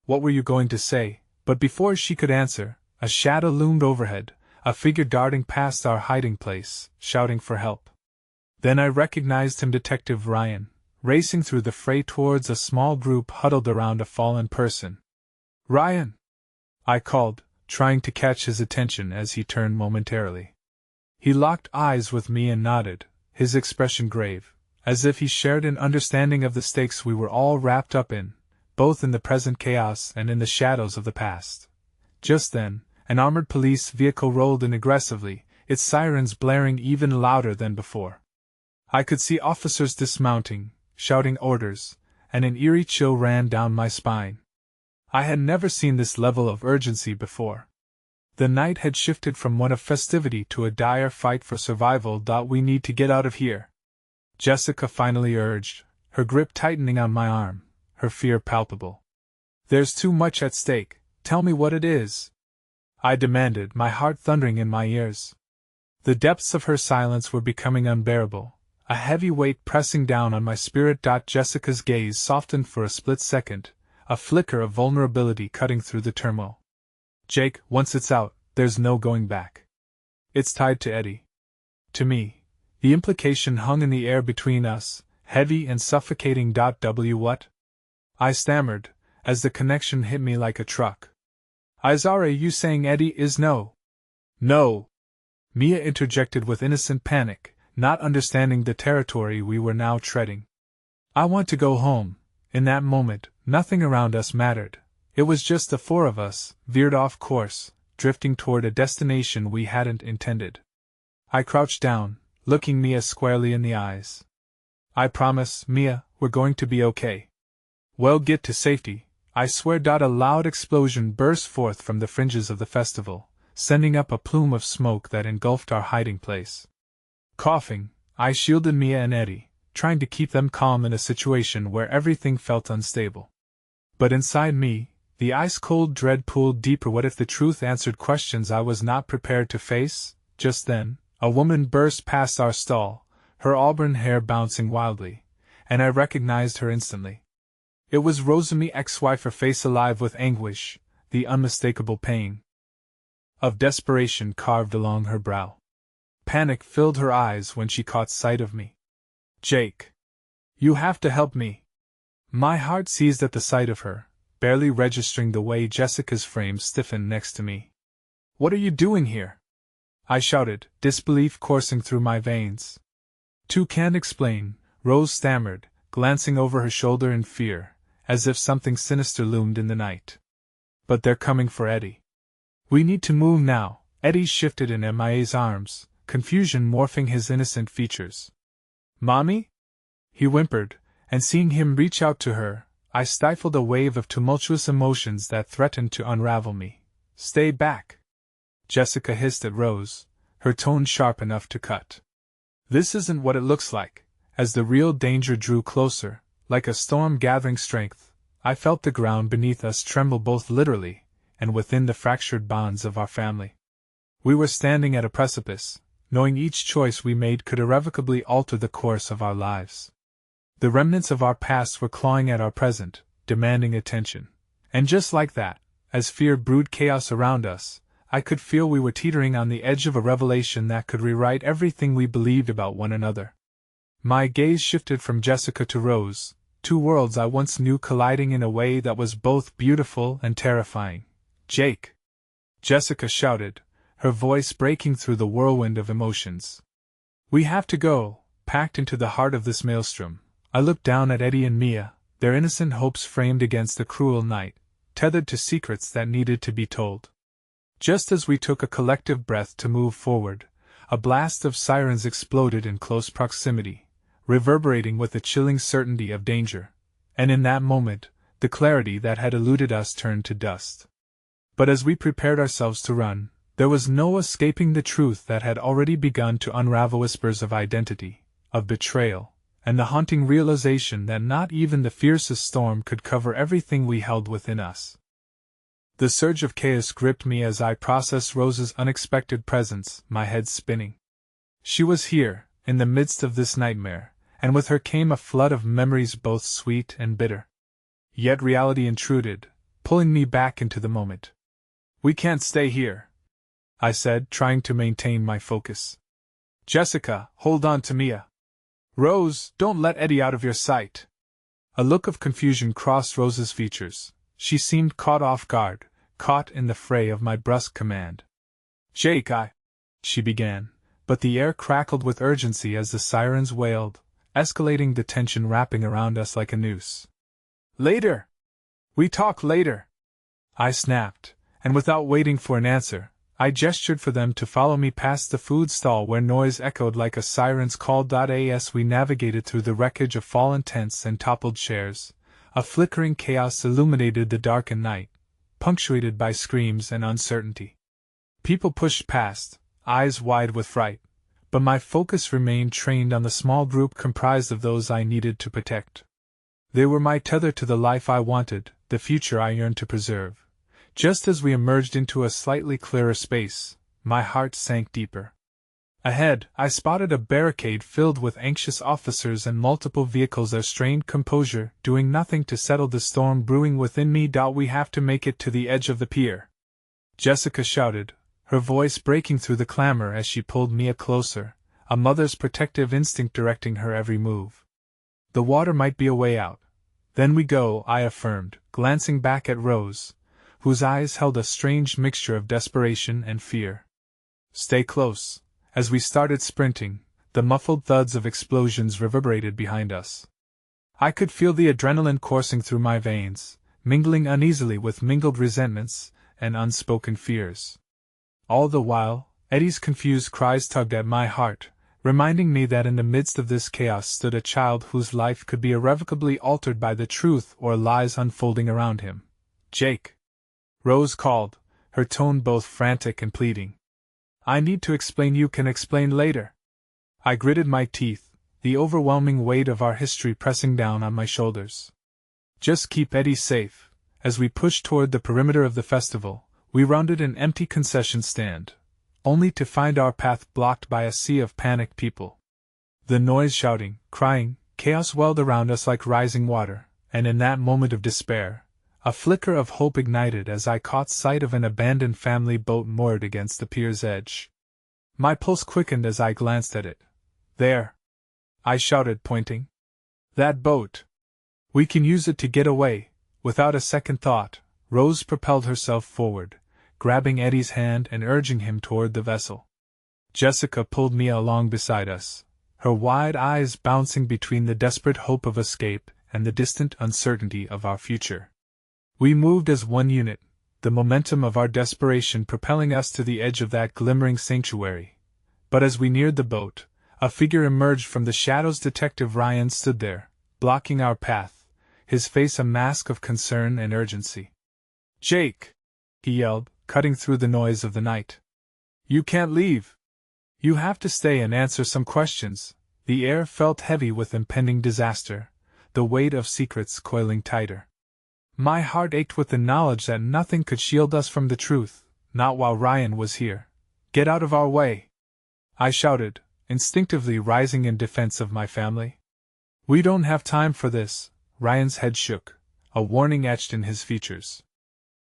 "What were you going to say?" But before she could answer, a shadow loomed overhead, a figure darting past our hiding place, shouting for help. Then I recognized him, Detective Ryan, racing through the fray towards a small group huddled around a fallen person. "Ryan!" I called, trying to catch his attention as he turned momentarily. He locked eyes with me and nodded, his expression grave, as if he shared an understanding of the stakes we were all wrapped up in, both in the present chaos and in the shadows of the past. Just then, An armored police vehicle rolled in aggressively, its sirens blaring even louder than before. I could see officers dismounting, shouting orders, and an eerie chill ran down my spine. I had never seen this level of urgency before. The night had shifted from one of festivity to a dire fight for survival. We need to get out of here, Jessica finally urged, her grip tightening on my arm, her fear palpable. There's too much at stake, tell me what it is, I demanded, my heart thundering in my ears. The depths of her silence were becoming unbearable, a heavy weight pressing down on my spirit. Jessica's gaze softened for a split second, a flicker of vulnerability cutting through the turmoil. Jake, once it's out, there's no going back. It's tied to Eddie. To me, the implication hung in the air between us, heavy and suffocating. What? I stammered, as the connection hit me like a truck. Are you saying Eddie is no? No! Mia interjected with innocent panic, not understanding the territory we were now treading. I want to go home. In that moment, nothing around us mattered. It was just the four of us, veered off course, drifting toward a destination we hadn't intended. I crouched down, looking Mia squarely in the eyes. I promise, Mia, we're going to be okay. We'll get to safety, I swear. A loud explosion burst forth from the fringes of the festival, sending up a plume of smoke that engulfed our hiding place. Coughing, I shielded Mia and Eddie, trying to keep them calm in a situation where everything felt unstable. But inside me, the ice-cold dread pulled deeper. What if the truth answered questions I was not prepared to face? Just then, a woman burst past our stall, her auburn hair bouncing wildly, and I recognized her instantly. It was Rosamie, ex-wife, her face alive with anguish, the unmistakable pain of desperation carved along her brow. Panic filled her eyes when she caught sight of me. Jake! You have to help me! My heart seized at the sight of her, barely registering the way Jessica's frame stiffened next to me. What are you doing here? I shouted, disbelief coursing through my veins. Can't explain, Rose stammered, glancing over her shoulder in fear, as if something sinister loomed in the night. But they're coming for Eddie. We need to move now. Eddie shifted in Mia's arms, confusion morphing his innocent features. Mommy? He whimpered, and seeing him reach out to her, I stifled a wave of tumultuous emotions that threatened to unravel me. Stay back! Jessica hissed at Rose, her tone sharp enough to cut. This isn't what it looks like. As the real danger drew closer, like a storm gathering strength, I felt the ground beneath us tremble both literally and within the fractured bonds of our family. We were standing at a precipice, knowing each choice we made could irrevocably alter the course of our lives. The remnants of our past were clawing at our present, demanding attention. And just like that, as fear brewed chaos around us, I could feel we were teetering on the edge of a revelation that could rewrite everything we believed about one another. My gaze shifted from Jessica to Rose, two worlds I once knew colliding in a way that was both beautiful and terrifying. Jake! Jessica shouted, her voice breaking through the whirlwind of emotions. We have to go, packed into the heart of this maelstrom. I looked down at Eddie and Mia, their innocent hopes framed against a cruel night, tethered to secrets that needed to be told. Just as we took a collective breath to move forward, a blast of sirens exploded in close proximity, reverberating with the chilling certainty of danger, and in that moment, the clarity that had eluded us turned to dust. But as we prepared ourselves to run, there was no escaping the truth that had already begun to unravel. Whispers of identity, of betrayal, and the haunting realization that not even the fiercest storm could cover everything we held within us. The surge of chaos gripped me as I processed Rose's unexpected presence, my head spinning. She was here, in the midst of this nightmare, and with her came a flood of memories both sweet and bitter. Yet reality intruded, pulling me back into the moment. We can't stay here, I said, trying to maintain my focus. Jessica, hold on to Mia. Rose, don't let Eddie out of your sight. A look of confusion crossed Rose's features. She seemed caught off guard, caught in the fray of my brusque command. Jake, she began, but the air crackled with urgency as the sirens wailed, escalating the tension wrapping around us like a noose. Later! We talk later! I snapped, and without waiting for an answer, I gestured for them to follow me past the food stall where noise echoed like a siren's call. As we navigated through the wreckage of fallen tents and toppled chairs, a flickering chaos illuminated the darkened night, punctuated by screams and uncertainty. People pushed past, eyes wide with fright, but my focus remained trained on the small group comprised of those I needed to protect. They were my tether to the life I wanted, the future I yearned to preserve. Just as we emerged into a slightly clearer space, my heart sank deeper. Ahead, I spotted a barricade filled with anxious officers and multiple vehicles, their strained composure doing nothing to settle the storm brewing within me. We have to make it to the edge of the pier, Jessica shouted, her voice breaking through the clamor as she pulled Mia closer, a mother's protective instinct directing her every move. The water might be a way out. Then we go, I affirmed, glancing back at Rose, whose eyes held a strange mixture of desperation and fear. Stay close. As we started sprinting, the muffled thuds of explosions reverberated behind us. I could feel the adrenaline coursing through my veins, mingling uneasily with mingled resentments and unspoken fears. All the while, Eddie's confused cries tugged at my heart, reminding me that in the midst of this chaos stood a child whose life could be irrevocably altered by the truth or lies unfolding around him. Jake! Rose called, her tone both frantic and pleading. I need to explain. You can explain later. I gritted my teeth, the overwhelming weight of our history pressing down on my shoulders. Just keep Eddie safe. As we pushed toward the perimeter of the festival, we rounded an empty concession stand, only to find our path blocked by a sea of panicked people. The noise, shouting, crying, chaos welled around us like rising water, and in that moment of despair, a flicker of hope ignited as I caught sight of an abandoned family boat moored against the pier's edge. My pulse quickened as I glanced at it. There! I shouted, pointing. That boat! We can use it to get away. Without a second thought, Rose propelled herself forward, grabbing Eddie's hand and urging him toward the vessel. Jessica pulled Mia along beside us, her wide eyes bouncing between the desperate hope of escape and the distant uncertainty of our future. We moved as one unit, the momentum of our desperation propelling us to the edge of that glimmering sanctuary. But as we neared the boat, a figure emerged from the shadows. Detective Ryan stood there, blocking our path, his face a mask of concern and urgency. Jake! He yelled, cutting through the noise of the night. You can't leave. You have to stay and answer some questions. The air felt heavy with impending disaster, the weight of secrets coiling tighter. My heart ached with the knowledge that nothing could shield us from the truth, not while Ryan was here. Get out of our way! I shouted, instinctively rising in defense of my family. We don't have time for this. Ryan's head shook, a warning etched in his features.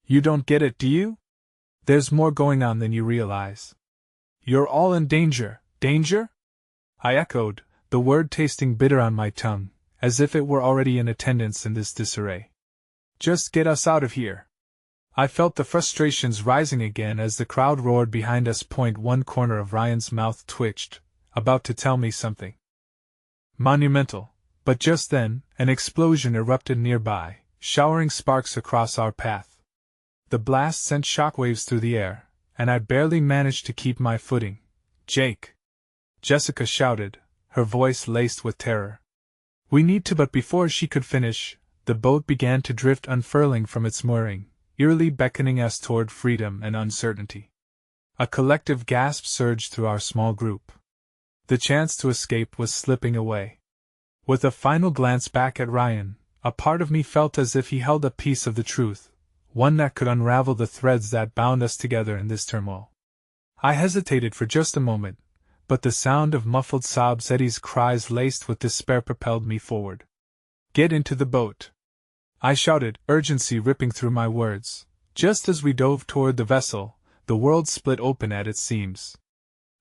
You don't get it, do you? There's more going on than you realize. You're all in danger. Danger? I echoed, the word tasting bitter on my tongue, as if it were already in attendance in this disarray. Just get us out of here. I felt the frustrations rising again as the crowd roared behind us. One corner of Ryan's mouth twitched, about to tell me something monumental, but just then, an explosion erupted nearby, showering sparks across our path. The blast sent shockwaves through the air, and I barely managed to keep my footing. Jake! Jessica shouted, her voice laced with terror. We need to. But before she could finish, the boat began to drift, unfurling from its mooring, eerily beckoning us toward freedom and uncertainty. A collective gasp surged through our small group. The chance to escape was slipping away. With a final glance back at Ryan, a part of me felt as if he held a piece of the truth, one that could unravel the threads that bound us together in this turmoil. I hesitated for just a moment, but the sound of muffled sobs, Eddie's cries laced with despair, propelled me forward. Get into the boat! I shouted, urgency ripping through my words. Just as we dove toward the vessel, the world split open at its seams.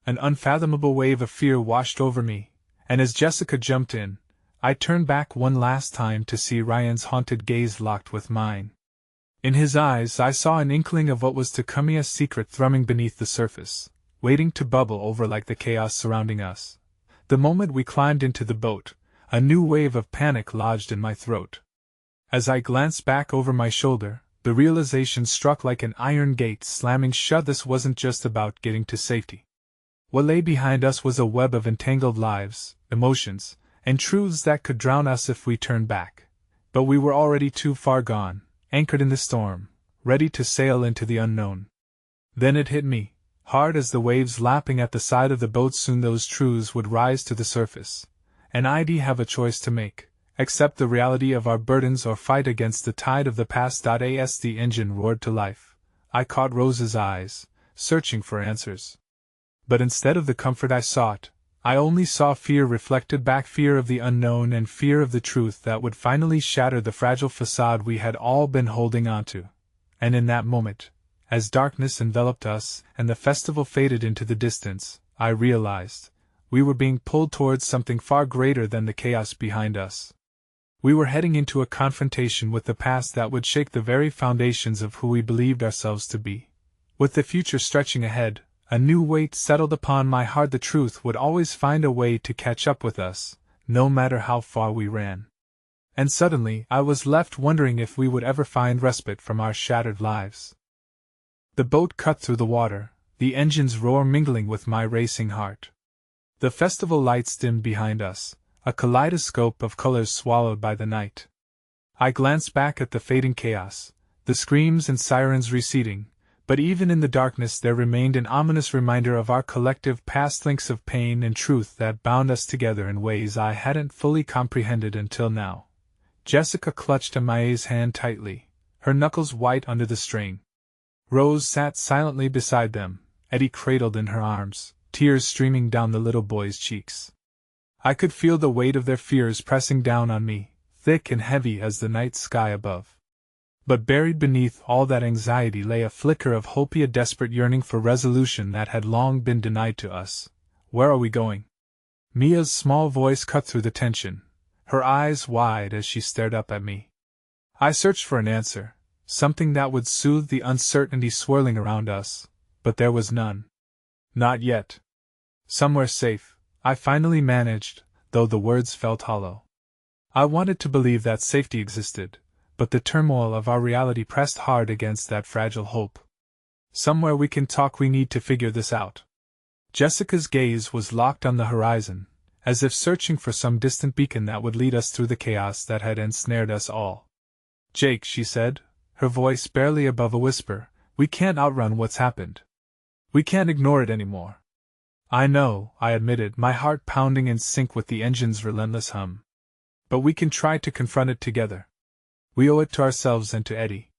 An unfathomable wave of fear washed over me, and as Jessica jumped in, I turned back one last time to see Ryan's haunted gaze locked with mine. In his eyes I saw an inkling of what was to come, a secret thrumming beneath the surface, waiting to bubble over like the chaos surrounding us. The moment we climbed into the boat, a new wave of panic lodged in my throat. As I glanced back over my shoulder, The realization struck like an iron gate slamming shut. This wasn't just about getting to safety. What lay behind us was a web of entangled lives, emotions, and truths that could drown us if we turned back. But we were already too far gone, anchored in the storm, ready to sail into the unknown. Then it hit me, hard as the waves lapping at the side of the boat. Soon those truths would rise to the surface, and I'd have a choice to make: accept the reality of our burdens or fight against the tide of the past. As the engine roared to life, I caught Rose's eyes, searching for answers. But instead of the comfort I sought, I only saw fear reflected back, fear of the unknown and fear of the truth that would finally shatter the fragile facade we had all been holding onto. And in that moment, as darkness enveloped us and the festival faded into the distance, I realized we were being pulled towards something far greater than the chaos behind us. We were heading into a confrontation with the past that would shake the very foundations of who we believed ourselves to be. With the future stretching ahead, a new weight settled upon my heart. The truth would always find a way to catch up with us, no matter how far we ran. And suddenly, I was left wondering if we would ever find respite from our shattered lives. The boat cut through the water, the engine's roar mingling with my racing heart. The festival lights dimmed behind us, a kaleidoscope of colors swallowed by the night. I glanced back at the fading chaos, the screams and sirens receding, but even in the darkness there remained an ominous reminder of our collective past, links of pain and truth that bound us together in ways I hadn't fully comprehended until now. Jessica clutched Amae's hand tightly, her knuckles white under the strain. Rose sat silently beside them, Eddie cradled in her arms, tears streaming down the little boy's cheeks. I could feel the weight of their fears pressing down on me, thick and heavy as the night sky above. But buried beneath all that anxiety lay a flicker of hope, a desperate yearning for resolution that had long been denied to us. "Where are we going?" Mia's small voice cut through the tension, her eyes wide as she stared up at me. I searched for an answer, something that would soothe the uncertainty swirling around us, but there was none. Not yet. Somewhere safe, I finally managed, though the words felt hollow. I wanted to believe that safety existed, but the turmoil of our reality pressed hard against that fragile hope. "Somewhere we can talk. We need to figure this out." Jessica's gaze was locked on the horizon, as if searching for some distant beacon that would lead us through the chaos that had ensnared us all. "Jake," she said, her voice barely above a whisper, "we can't outrun what's happened. We can't ignore it anymore." "I know," I admitted, my heart pounding in sync with the engine's relentless hum. "But we can try to confront it together. We owe it to ourselves and to Eddie."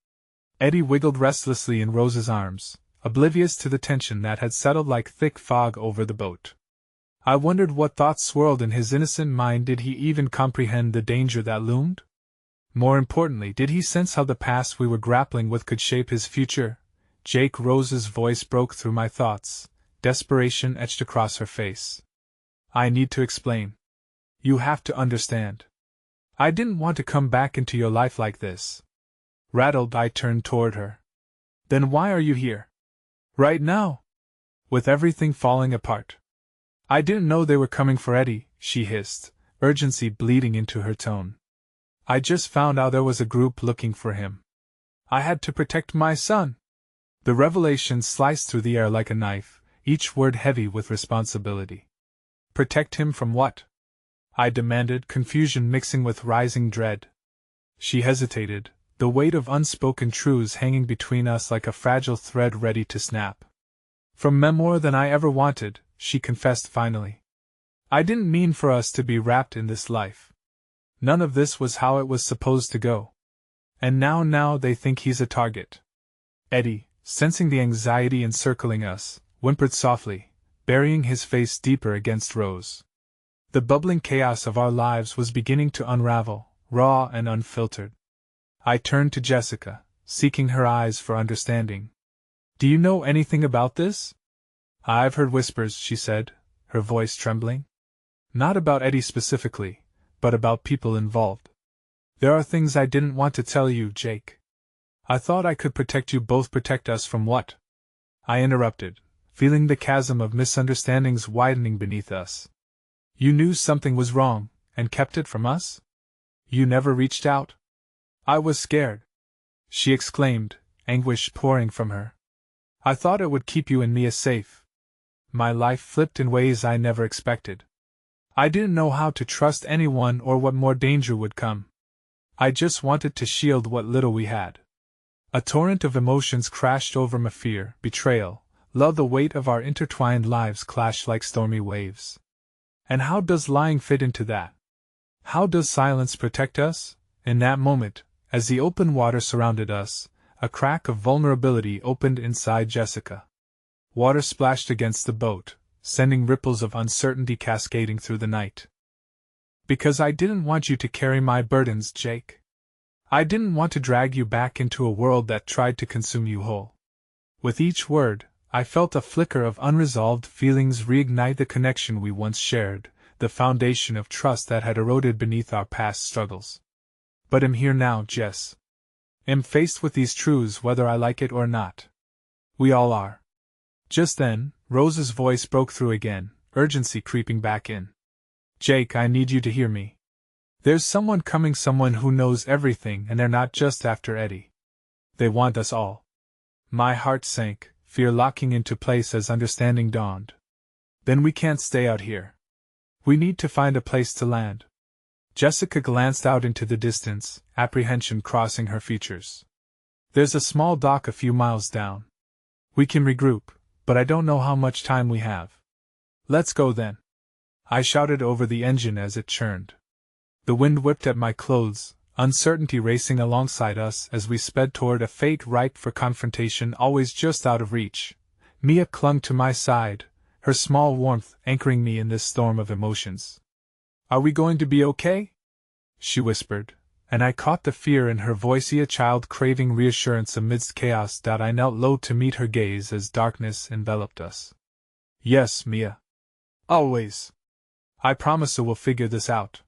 Eddie wiggled restlessly in Rose's arms, oblivious to the tension that had settled like thick fog over the boat. I wondered what thoughts swirled in his innocent mind. Did he even comprehend the danger that loomed? More importantly, did he sense how the past we were grappling with could shape his future? "Jake," Rose's voice broke through my thoughts, desperation etched across her face. "I need to explain. You have to understand. I didn't want to come back into your life like this." Rattled, I turned toward her. "Then why are you here? Right now? With everything falling apart?" "I didn't know they were coming for Eddie," she hissed, urgency bleeding into her tone. "I just found out there was a group looking for him. I had to protect my son." The revelation sliced through the air like a knife, each word heavy with responsibility. "Protect him from what?" I demanded, confusion mixing with rising dread. She hesitated, the weight of unspoken truths hanging between us like a fragile thread ready to snap. "From more than I ever wanted," she confessed finally. "I didn't mean for us to be wrapped in this life. None of this was how it was supposed to go. And now they think he's a target." Eddie, sensing the anxiety encircling us, whimpered softly, burying his face deeper against Rose. The bubbling chaos of our lives was beginning to unravel, raw and unfiltered. I turned to Jessica, seeking her eyes for understanding. "Do you know anything about this?" "I've heard whispers," she said, her voice trembling. "Not about Eddie specifically, but about people involved. There are things I didn't want to tell you, Jake. I thought I could protect you both." "Protect us from what?" I interrupted, feeling the chasm of misunderstandings widening beneath us. "You knew something was wrong, and kept it from us? You never reached out?" "I was scared," she exclaimed, anguish pouring from her. I thought it would keep you and Mia safe. My life flipped in ways I never expected. I didn't know how to trust anyone or what more danger would come. I just wanted to shield what little we had. A torrent of emotions crashed over me: fear, betrayal, love. The weight of our intertwined lives clashed like stormy waves. And how does lying fit into that? How does silence protect us? In that moment, as the open water surrounded us, a crack of vulnerability opened inside Jessica. Water splashed against the boat, sending ripples of uncertainty cascading through the night. Because I didn't want you to carry my burdens, Jake. I didn't want to drag you back into a world that tried to consume you whole. With each word, I felt a flicker of unresolved feelings reignite the connection we once shared, the foundation of trust that had eroded beneath our past struggles. But I'm here now, Jess. I'm faced with these truths whether I like it or not. We all are. Just then, Rose's voice broke through again, urgency creeping back in. Jake, I need you to hear me. There's someone coming, someone who knows everything, and they're not just after Eddie. They want us all. My heart sank, fear locking into place as understanding dawned. Then we can't stay out here. We need to find a place to land. Jessica glanced out into the distance, apprehension crossing her features. There's a small dock a few miles down. We can regroup, but I don't know how much time we have. Let's go then. I shouted over the engine as it churned. The wind whipped at my clothes, uncertainty racing alongside us as we sped toward a fate ripe for confrontation, always just out of reach. Mia clung to my side, her small warmth anchoring me in this storm of emotions. Are we going to be okay? She whispered, and I caught the fear in her voice, a child craving reassurance amidst chaos. I knelt low to meet her gaze as darkness enveloped us. Yes, Mia. Always. I promise we'll figure this out.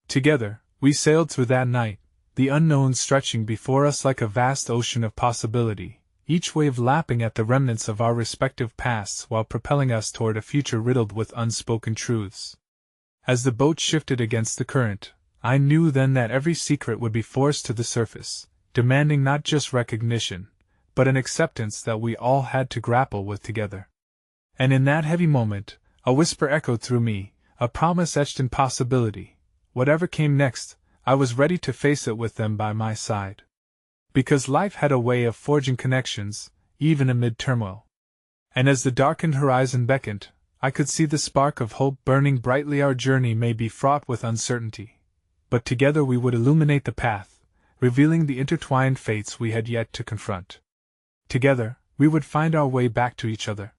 Together, we sailed through that night, the unknown stretching before us like a vast ocean of possibility, each wave lapping at the remnants of our respective pasts while propelling us toward a future riddled with unspoken truths. As the boat shifted against the current, I knew then that every secret would be forced to the surface, demanding not just recognition, but an acceptance that we all had to grapple with together. And in that heavy moment, a whisper echoed through me, a promise etched in possibility. Whatever came next, I was ready to face it with them by my side. Because life had a way of forging connections, even amid turmoil. And as the darkened horizon beckoned, I could see the spark of hope burning brightly. Our journey may be fraught with uncertainty, but together we would illuminate the path, revealing the intertwined fates we had yet to confront. Together, we would find our way back to each other.